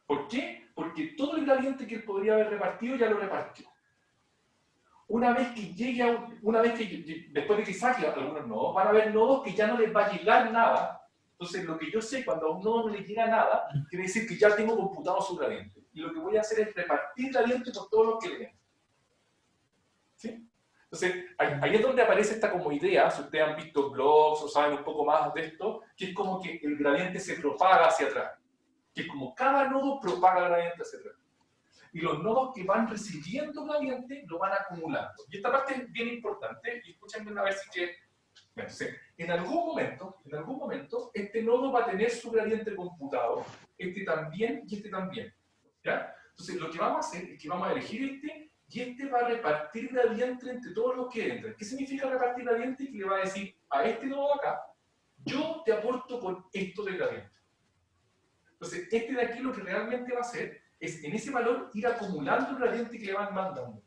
¿Por qué? Porque todo el gradiente que él podría haber repartido ya lo repartió. Una vez que después de que saque algunos nodos, van a haber nodos que ya no les va a llegar nada Entonces, lo que yo sé cuando a un nodo no le llega nada, quiere decir que ya tengo computado su gradiente. Y lo que voy a hacer es repartir gradiente por todos los que le den. ¿Sí? Entonces, ahí es donde aparece esta como idea, si ustedes han visto blogs o saben un poco más de esto, que es como que el gradiente se propaga hacia atrás. Que es como cada nodo propaga el gradiente hacia atrás. Y los nodos que van recibiendo gradiente lo van acumulando. Y esta parte es bien importante, y escúchenme a ver si que... Bueno, sí. En algún momento, este nodo va a tener su gradiente computado, este también y este también. ¿Ya? Entonces, lo que vamos a hacer es que vamos a elegir este, y este va a repartir gradiente entre todos los que entran. ¿Qué significa repartir gradiente? Que le va a decir a este nodo de acá, yo te aporto con esto de gradiente. Entonces, este de aquí lo que realmente va a hacer es, en ese valor, ir acumulando el gradiente que le van mandando.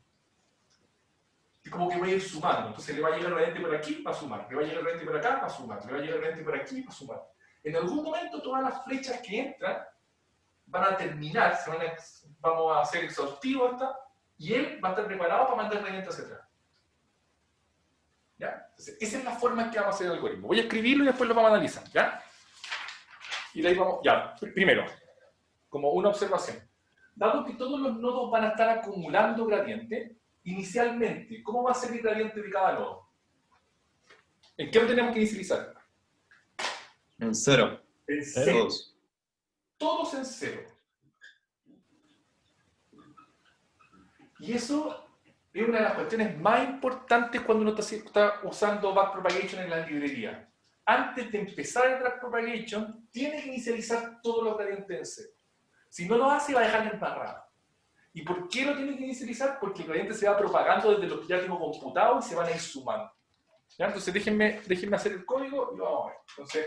Es como que va a ir sumando. Entonces, le va a llegar el gradiente por aquí, va a sumar. Le va a llegar el gradiente por acá, va a sumar. Le va a llegar el gradiente por aquí, va a sumar. En algún momento, todas las flechas que entran van a terminar, vamos a hacer exhaustivo esta, y él va a estar preparado para mandar gradiente hacia atrás. ¿Ya? Entonces, esa es la forma en que vamos a hacer el algoritmo. Voy a escribirlo y después lo vamos a analizar. ¿Ya? Y de ahí vamos, ya, primero, como una observación. Dado que todos los nodos van a estar acumulando gradiente, inicialmente, ¿cómo va a ser el gradiente de cada nodo? ¿En qué lo tenemos que inicializar? En 0. En 0. Todos. Todos en 0. Y eso es una de las cuestiones más importantes cuando uno está usando backpropagation en la librería. Antes de empezar el backpropagation, tiene que inicializar todos los gradientes en 0. Si no lo hace, va a dejar embarrado. ¿Y por qué lo tiene que inicializar? Porque el gradiente se va propagando desde lo que ya tengo computado y se van a ir sumando. ¿Ya? Entonces déjenme hacer el código y lo vamos a ver. Entonces,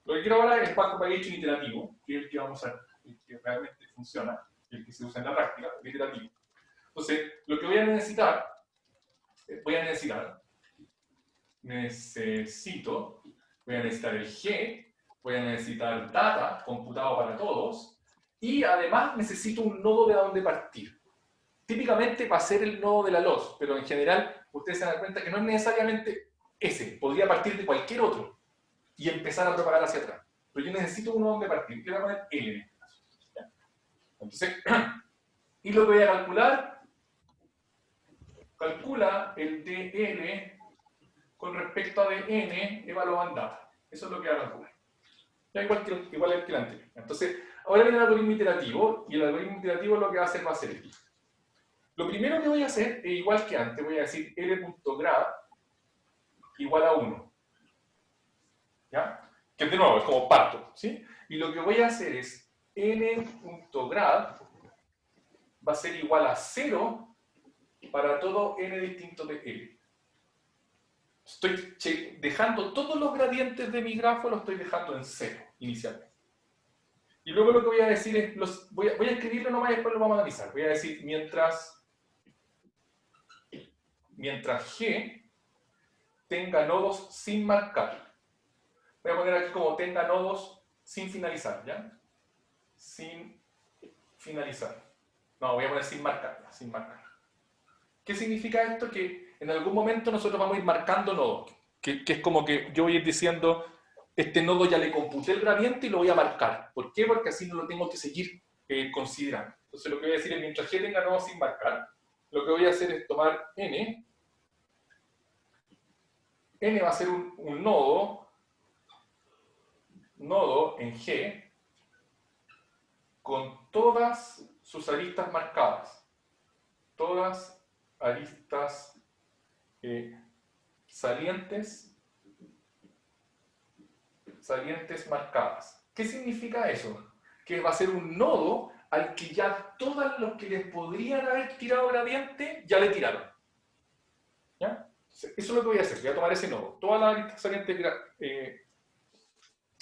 lo que quiero ahora es el backpropagation iterativo, que es el que vamos a usar, el que realmente funciona, el que se usa en la práctica, el iterativo. Entonces, lo que voy a necesitar, voy a necesitar el G, voy a necesitar data, computado para todos, y además necesito un nodo de donde partir. Típicamente va a ser el nodo de la loss, pero en general ustedes se dan cuenta que no es necesariamente ese, podría partir de cualquier otro y empezar a propagar hacia atrás. Pero yo necesito un nodo donde partir, que voy a poner L en este caso. ¿Ya? Entonces, y lo que voy a calcular, calcula el DL con respecto a DN evaluado en data. Eso es lo que va a calcular. Ya igual que el anterior. Entonces, ahora viene el algoritmo iterativo, y el algoritmo iterativo lo que va a hacer esto. Lo primero que voy a hacer es igual que antes, voy a decir L.grad igual a 1. ¿Ya? Que de nuevo es como parto, ¿sí? Y lo que voy a hacer es N.grad va a ser igual a 0 para todo n distinto de L. Estoy dejando todos los gradientes de mi grafo, los estoy dejando en 0 inicialmente. Y luego lo que voy a decir es, voy a escribirlo nomás y después lo vamos a analizar. Voy a decir mientras G tenga nodos sin marcar. Voy a poner aquí como tenga nodos sin finalizar, ¿ya? Sin finalizar. No, voy a poner sin marcar, ¿ya? Sin marcar. ¿Qué significa esto? Que en algún momento nosotros vamos a ir marcando nodos. Que es como que yo voy a ir diciendo, este nodo ya le computé el gradiente y lo voy a marcar. ¿Por qué? Porque así no lo tengo que seguir considerando. Entonces lo que voy a decir es, mientras G tenga nodos sin marcar, lo que voy a hacer es tomar N. N va a ser un nodo en G con todas sus aristas marcadas. Todas aristas salientes marcadas. ¿Qué significa eso? Que va a ser un nodo al que ya todos los que les podrían haber tirado gradiente, ya le tiraron. ¿Ya? Eso es lo que voy a hacer. Voy a tomar ese nodo. Todas las aristas salientes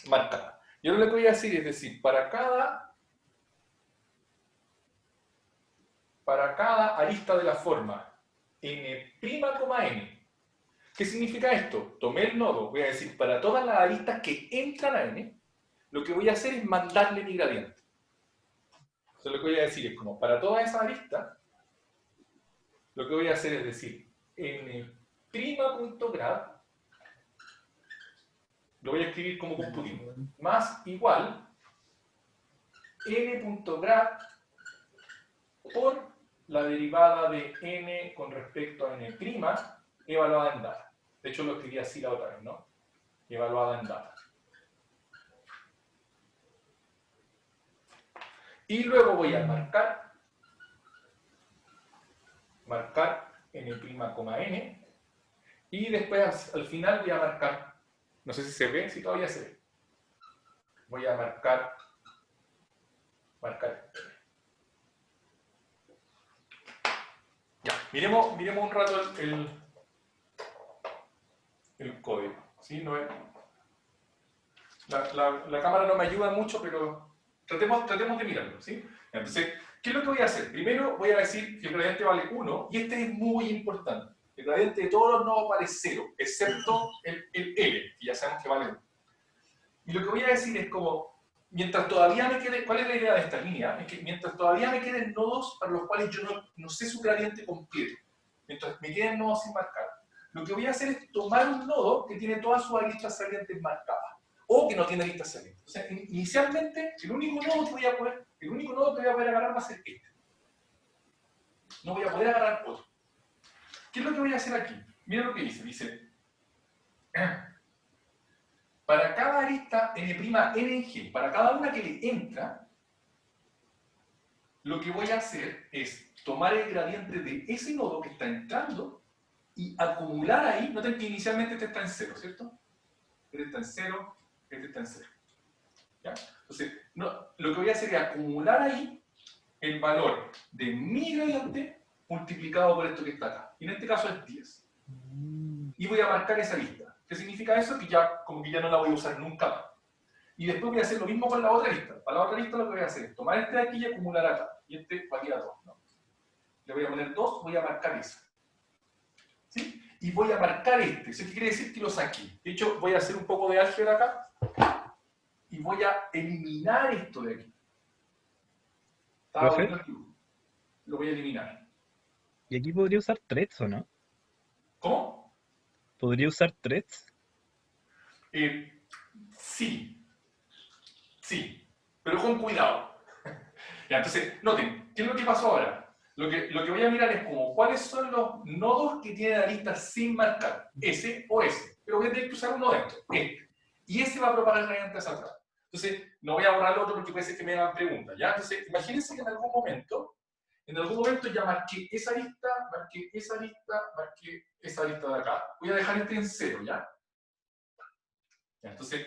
marcadas. Y ahora lo que voy a decir es decir, para cada arista de la forma n', n. ¿Qué significa esto? Tomé el nodo, voy a decir, para todas las aristas que entran a n, lo que voy a hacer es mandarle mi gradiente. Entonces lo que voy a decir es como, para todas esas aristas, lo que voy a hacer es decir, n'.grad Lo voy a escribir como computing. Más igual n.grad por la derivada de n con respecto a n' evaluada en data. De hecho, lo escribí así la otra vez, ¿no? Evaluada en data. Y luego voy a marcar n', y después al final voy a marcar, no sé si se ve, si todavía se ve. Voy a marcar. Ya, miremos un rato el código. ¿Sí? No es, la cámara no me ayuda mucho, pero tratemos de mirarlo. ¿Sí? Entonces, ¿qué es lo que voy a hacer? Primero voy a decir que el gradiente vale 1, y este es muy importante. El gradiente de todos los nodos vale 0, excepto el L, que ya sabemos que vale 1. Y lo que voy a decir es como, mientras todavía me quede, ¿cuál es la idea de esta línea? Es que mientras todavía me queden nodos para los cuales yo no sé su gradiente completo, mientras me queden nodos sin marcar, lo que voy a hacer es tomar un nodo que tiene todas sus aristas salientes marcadas, o que no tiene aristas salientes. O sea, inicialmente, el único nodo que voy a poder agarrar va a ser este. No voy a poder agarrar otro. ¿Qué es lo que voy a hacer aquí? Mira lo que dice. Dice, para cada arista n' en G, para cada una que le entra, lo que voy a hacer es tomar el gradiente de ese nodo que está entrando y acumular ahí. Noten que inicialmente este está en 0, ¿cierto? Este está en 0, este está en 0. ¿Ya? Entonces, lo que voy a hacer es acumular ahí el valor de mi gradiente multiplicado por esto que está acá. Y en este caso es 10. Y voy a marcar esa lista. ¿Qué significa eso? Que ya, como que ya no la voy a usar nunca más. Y después voy a hacer lo mismo con la otra lista. Para la otra lista lo que voy a hacer es tomar este de aquí y acumular acá. Y este va a quedar 2, ¿no? Le voy a poner 2, voy a marcar eso. ¿Sí? Y voy a marcar este. ¿Eso qué quiere decir? Que lo saqué. De hecho, voy a hacer un poco de álgebra acá. Y voy a eliminar esto de aquí. Estaba bonito aquí. Lo voy a eliminar. ¿Y aquí podría usar threads o no? ¿Cómo? ¿Podría usar threads? Sí, pero con cuidado. Ya, entonces, noten, ¿qué es lo que pasó ahora? Lo que voy a mirar es como cuáles son los nodos que tienen aristas sin marcar, S o S, pero voy a tener que usar uno de estos, este. Y ese va a propagar gradiente hacia atrás. Entonces, no voy a borrar el otro porque puede ser que me hagan preguntas, ¿ya? Entonces, imagínense que en algún momento ya marqué esa lista, marqué esa lista de acá. Voy a dejar este en 0, ¿ya? Entonces,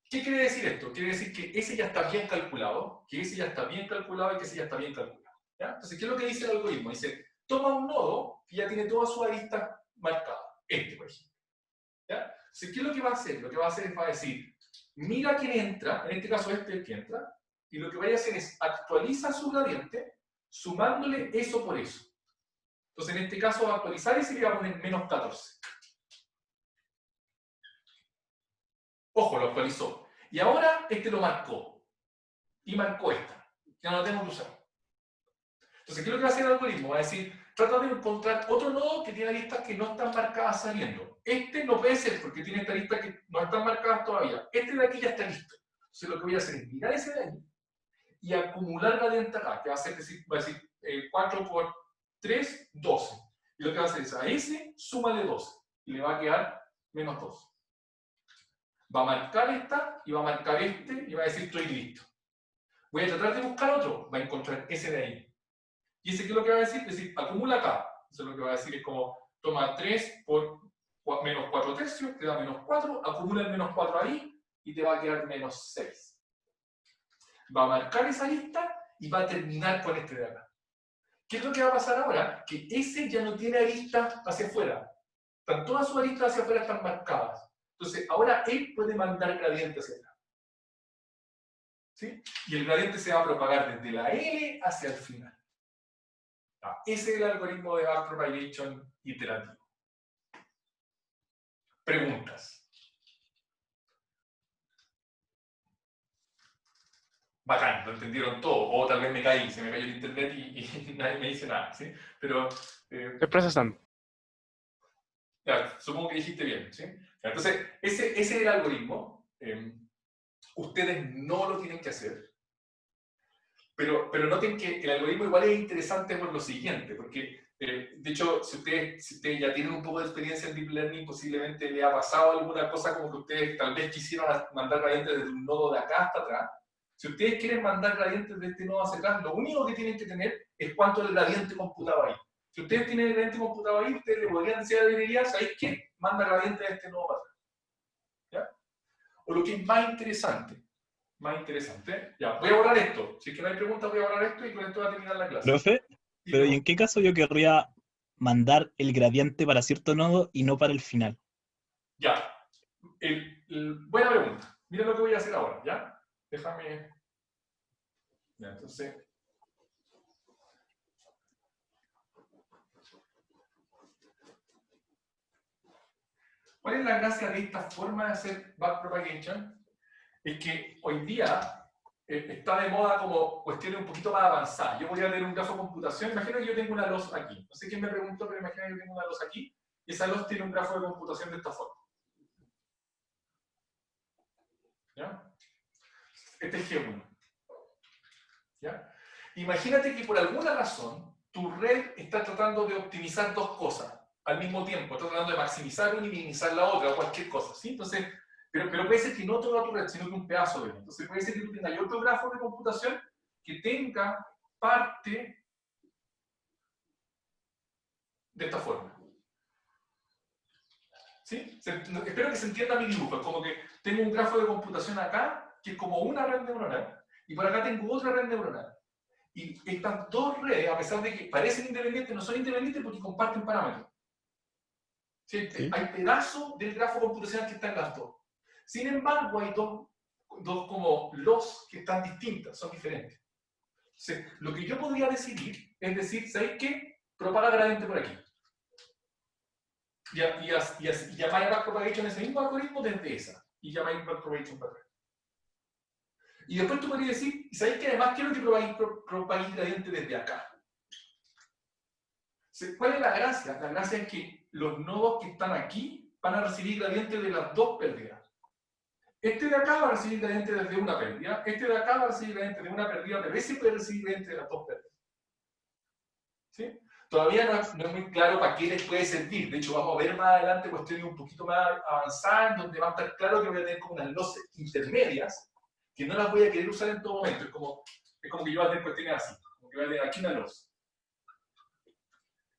¿qué quiere decir esto? Quiere decir que ese ya está bien calculado, que ese ya está bien calculado y que ese ya está bien calculado. ¿Ya? Entonces, ¿qué es lo que dice el algoritmo? Dice, toma un nodo que ya tiene todas sus aristas marcadas. Este, por ejemplo. ¿Ya? Entonces, ¿qué es lo que va a hacer? Lo que va a hacer es, va a decir, mira quién entra, en este caso este es el que entra, y lo que vaya a hacer es actualiza su gradiente sumándole eso por eso. Entonces, en este caso va a actualizar ese y le va a poner menos 14. Ojo, lo actualizó. Y ahora este lo marcó. Y marcó esta. Ya no la tengo que usar. Entonces, ¿qué es lo que va a hacer el algoritmo? Va a decir, trata de encontrar otro nodo que tiene aristas que no están marcadas saliendo. Este no puede ser porque tiene esta lista que no están marcadas todavía. Este de aquí ya está listo. Entonces, lo que voy a hacer es mirar ese de ahí y acumular gradiente acá, que va a decir 4 por 3, 12. Y lo que va a hacer es a ese, súmale 12. Y le va a quedar menos 2. Va a marcar esta, y va a marcar este, y va a decir estoy listo. Voy a tratar de buscar otro, va a encontrar ese de ahí. ¿Y ese qué es lo que va a decir? Es decir, acumula acá. Eso lo que va a decir es como, toma 3 por menos 4 tercios, te da menos 4, acumula el menos 4 ahí, y te va a quedar menos 6. Va a marcar esa lista, y va a terminar con este de acá. ¿Qué es lo que va a pasar ahora? Que ese ya no tiene aristas hacia afuera. Todas sus aristas hacia afuera están marcadas. Entonces, ahora él puede mandar gradiente hacia atrás. ¿Sí? Y el gradiente se va a propagar desde la L hacia el final. Ese es el algoritmo de backpropagation iterativo. Preguntas. Bacán, lo entendieron todo. O tal vez me caí, se me cayó el internet y nadie me dice nada. ¿Sí? Pero... Estoy procesando. Ya, supongo que dijiste bien, ¿sí? Entonces, ese es el algoritmo. Ustedes no lo tienen que hacer. Pero noten que el algoritmo igual es interesante por lo siguiente, porque de hecho, si ustedes ya tienen un poco de experiencia en Deep Learning, posiblemente le ha pasado alguna cosa como que ustedes tal vez quisieran mandar gradientes desde un nodo de acá hasta atrás. Si ustedes quieren mandar gradientes de este nodo hacia atrás, lo único que tienen que tener es cuánto es el gradiente computado ahí. Si ustedes tienen el gradiente computado ahí, ustedes le podrían decir a la librería, ¿sabéis qué? Manda gradiente de este nodo para atrás. ¿Ya? O lo que es más interesante, ya, voy a borrar esto. Si es que no hay preguntas, voy a borrar esto y con esto voy a terminar la clase. Profe, pero ¿y en qué caso yo querría mandar el gradiente para cierto nodo y no para el final? Ya. Buena pregunta. Mira lo que voy a hacer ahora, ¿ya? Déjame... Ya, entonces... ¿Cuál es la gracia de esta forma de hacer backpropagation? Es que hoy día está de moda como cuestiones un poquito más avanzadas. Yo voy a leer un grafo de computación. Imagina que yo tengo una loz aquí. No sé quién me preguntó, pero imagina que yo tengo una loz aquí. Y esa loz tiene un grafo de computación de esta forma. ¿Ya? Este es G1. ¿Ya? Imagínate que por alguna razón tu red está tratando de optimizar dos cosas al mismo tiempo. Está tratando de maximizar una y minimizar la otra, o cualquier cosa. ¿Sí? Entonces, pero puede ser que no toda tu red, sino que un pedazo de ella. Entonces puede ser que tú tengas otro grafo de computación que tenga parte de esta forma. ¿Sí? Espero que se entienda mi dibujo. Es como que tengo un grafo de computación acá, que es como una red neuronal, y por acá tengo otra red neuronal. Y estas dos redes, a pesar de que parecen independientes, no son independientes porque comparten parámetros. ¿Sí? ¿Sí? Hay pedazos del grafo computacional que están en las dos. Sin embargo, hay dos como los que están distintas, son diferentes. Entonces, lo que yo podría decidir es decir, ¿sabéis qué? Propaga gradiente por aquí. Y llamáis a backpropagation ese mismo algoritmo desde esa. Y llamáis backpropagation para atrás. Y después tú podrías decir, ¿sabéis que además quiero que propaguéis gradiente desde acá? ¿Cuál es la gracia? La gracia es que los nodos que están aquí van a recibir gradiente de las dos pérdidas. Este de acá va a recibir gradiente desde una pérdida, este de acá va a recibir gradiente de una pérdida, pero ese puede recibir gradiente de las dos pérdidas. ¿Sí? Todavía no es muy claro para qué les puede servir. De hecho, vamos a ver más adelante cuestiones un poquito más avanzadas, en donde va a estar claro que voy a tener como unas losses intermedias, que no las voy a querer usar en todo momento. Es como que yo voy a tener cuestiones así, como que voy a tener aquí una loss.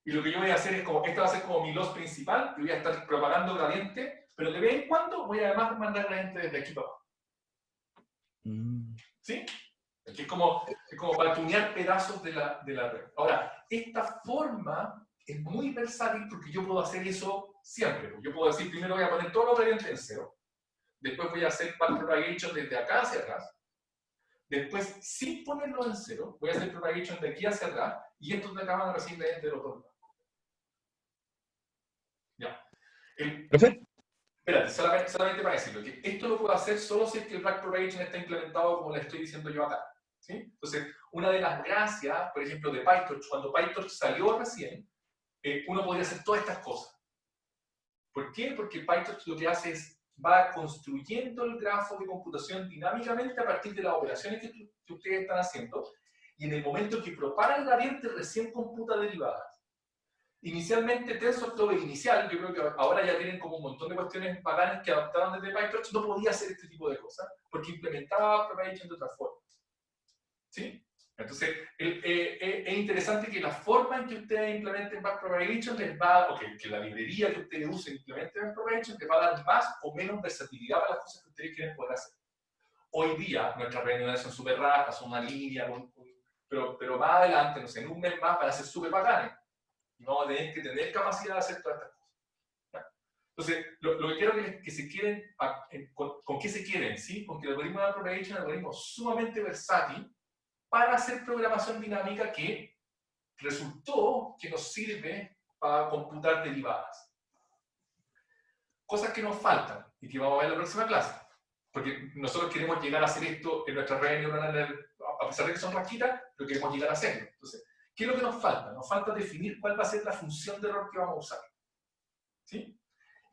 Y lo que yo voy a hacer es como, esta va a ser como mi loss principal, y voy a estar propagando gradiente, pero de vez en cuando voy a además mandar gradiente desde aquí para abajo. ¿Sí? Es como para tunear pedazos de la red. Ahora, esta forma es muy versátil porque yo puedo hacer eso siempre. Yo puedo decir, primero voy a poner todos los gradientes en cero, después voy a hacer backpropagation desde acá hacia atrás, después, sin ponerlo en cero, voy a hacer propagation de aquí hacia atrás, y estos de acá van a recibir gradientes de los dos lados. Ya. ¿Profe? Espérate, solamente para decirlo, que esto lo puedo hacer solo si es que el backpropagation está implementado como le estoy diciendo yo acá. ¿Sí? Entonces, una de las gracias, por ejemplo, de PyTorch, cuando PyTorch salió recién, uno podría hacer todas estas cosas. ¿Por qué? Porque PyTorch lo que hace es, va construyendo el grafo de computación dinámicamente a partir de las operaciones que ustedes están haciendo, y en el momento que propaga el gradiente recién computa derivadas. Inicialmente, TensorFlow inicial, yo creo que ahora ya tienen como un montón de cuestiones bacanas que adaptaron desde PyTorch, no podía hacer este tipo de cosas, porque implementaba propagation de otra forma. ¿Sí? Entonces, es interesante que la forma en que ustedes implementen backpropagation les va, o que la librería que ustedes usen implemente backpropagation les va a dar más o menos versatilidad para las cosas que ustedes quieren poder hacer. Hoy día, nuestras reuniones son súper rápidas, son una línea, pero más adelante, no sé, en un mes más, van a ser súper bacanes. No van a tener que tener capacidad de hacer todas estas cosas. ¿Ya? Entonces, lo que quiero es que se queden, ¿con qué se quieren? ¿Sí? Con que el algoritmo de backpropagation es un algoritmo sumamente versátil para hacer programación dinámica que resultó que nos sirve para computar derivadas. Cosas que nos faltan y que vamos a ver en la próxima clase. Porque nosotros queremos llegar a hacer esto en nuestra red neuronal, a pesar de que son rasquitas, pero queremos llegar a hacerlo. Entonces, ¿qué es lo que nos falta? Nos falta definir cuál va a ser la función de error que vamos a usar. ¿Sí?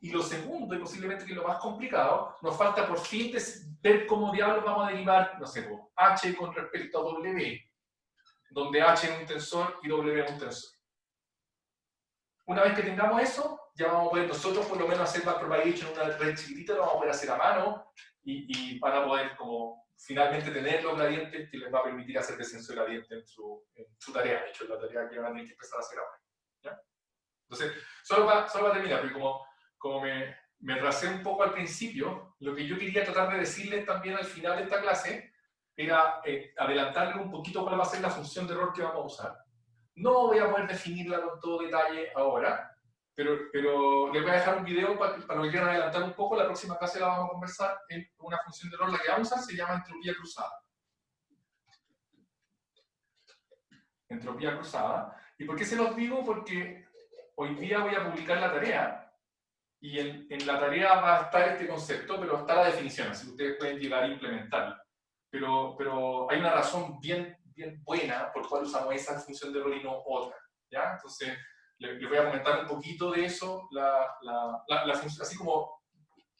Y lo segundo, y posiblemente que es lo más complicado, nos falta por fin ver cómo diablos vamos a derivar, no sé, h con respecto a w, donde h es un tensor y w es un tensor. Una vez que tengamos eso, ya vamos a poder nosotros por lo menos hacer backpropagation en una red chiquitita, lo vamos a poder hacer a mano y van a poder como finalmente tener los gradientes que les va a permitir hacer descenso de gradiente en su tarea, de hecho, en la tarea que van a tener que empezar a hacer ahora. ¿Ya? Entonces, solo para terminar, porque como me atrasé un poco al principio, lo que yo quería tratar de decirles también al final de esta clase era adelantarle un poquito cuál va a ser la función de error que vamos a usar. No voy a poder definirla con todo detalle ahora, pero les voy a dejar un video para los que quieran adelantar un poco. La próxima clase la vamos a conversar en una función de error. La que vamos a usar se llama entropía cruzada. Entropía cruzada. ¿Y por qué se los digo? Porque hoy día voy a publicar la tarea y en la tarea va a estar este concepto, pero está la definición, así que ustedes pueden llegar a implementarlo. Pero hay una razón bien buena por cual usamos esa función de error y no otra. ¿Ya? Entonces, les voy a comentar un poquito de eso. La función, así como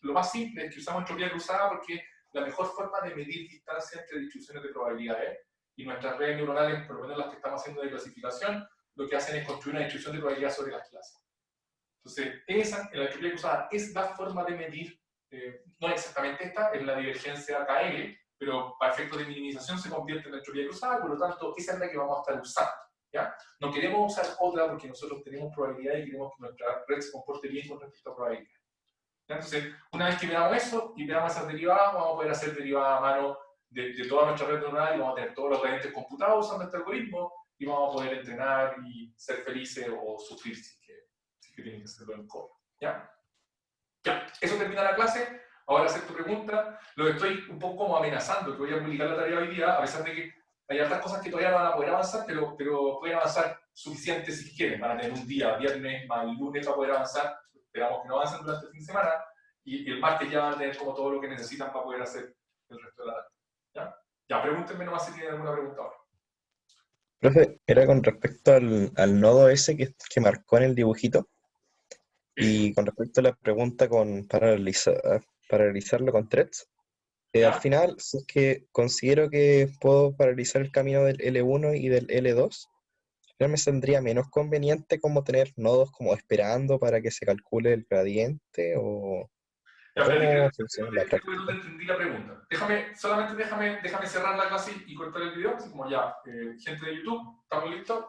lo más simple es que usamos entropía cruzada porque la mejor forma de medir distancia entre distribuciones de probabilidades y nuestras redes neuronales, por lo menos las que estamos haciendo de clasificación, lo que hacen es construir una distribución de probabilidad sobre las clases. Entonces, la entropía cruzada es la forma de medir, no exactamente esta, es la divergencia KL, pero para efectos de minimización se convierte en la entropía cruzada, por lo tanto, esa es la que vamos a estar usando. ¿Ya? No queremos usar otra porque nosotros tenemos probabilidad y queremos que nuestra red se comporte bien con respecto a probabilidad. ¿Ya? Entonces, una vez que veamos eso y veamos esas derivadas, vamos a poder hacer derivadas a mano de toda nuestra red neuronal y vamos a tener todos los gradientes computados usando este algoritmo y vamos a poder entrenar y ser felices o sufrir si que tienen que hacerlo en core. ¿Ya? Ya, eso termina la clase. Ahora hacer tu pregunta. Lo estoy un poco como amenazando, que voy a publicar la tarea hoy día, a pesar de que hay otras cosas que todavía no van a poder avanzar, pero pueden avanzar suficiente si quieren. Van a tener un día, viernes más el lunes para poder avanzar. Esperamos que no avancen durante el fin de semana. Y el martes ya van a tener como todo lo que necesitan para poder hacer el resto de la tarea. ¿Ya? Ya, pregúntenme nomás si tienen alguna pregunta ahora. Profe, era con respecto al nodo ese que marcó en el dibujito. Y con respecto a la pregunta para realizarlo con threads. Al final, si es que considero que puedo paralizar el camino del L1 y del L2, ¿no me saldría menos conveniente como tener nodos como esperando para que se calcule el gradiente? ¿O cómo funciona la práctica? No entendí la pregunta. Solamente déjame cerrar la clase y cortar el video, así como ya, gente de YouTube, ¿estamos listos?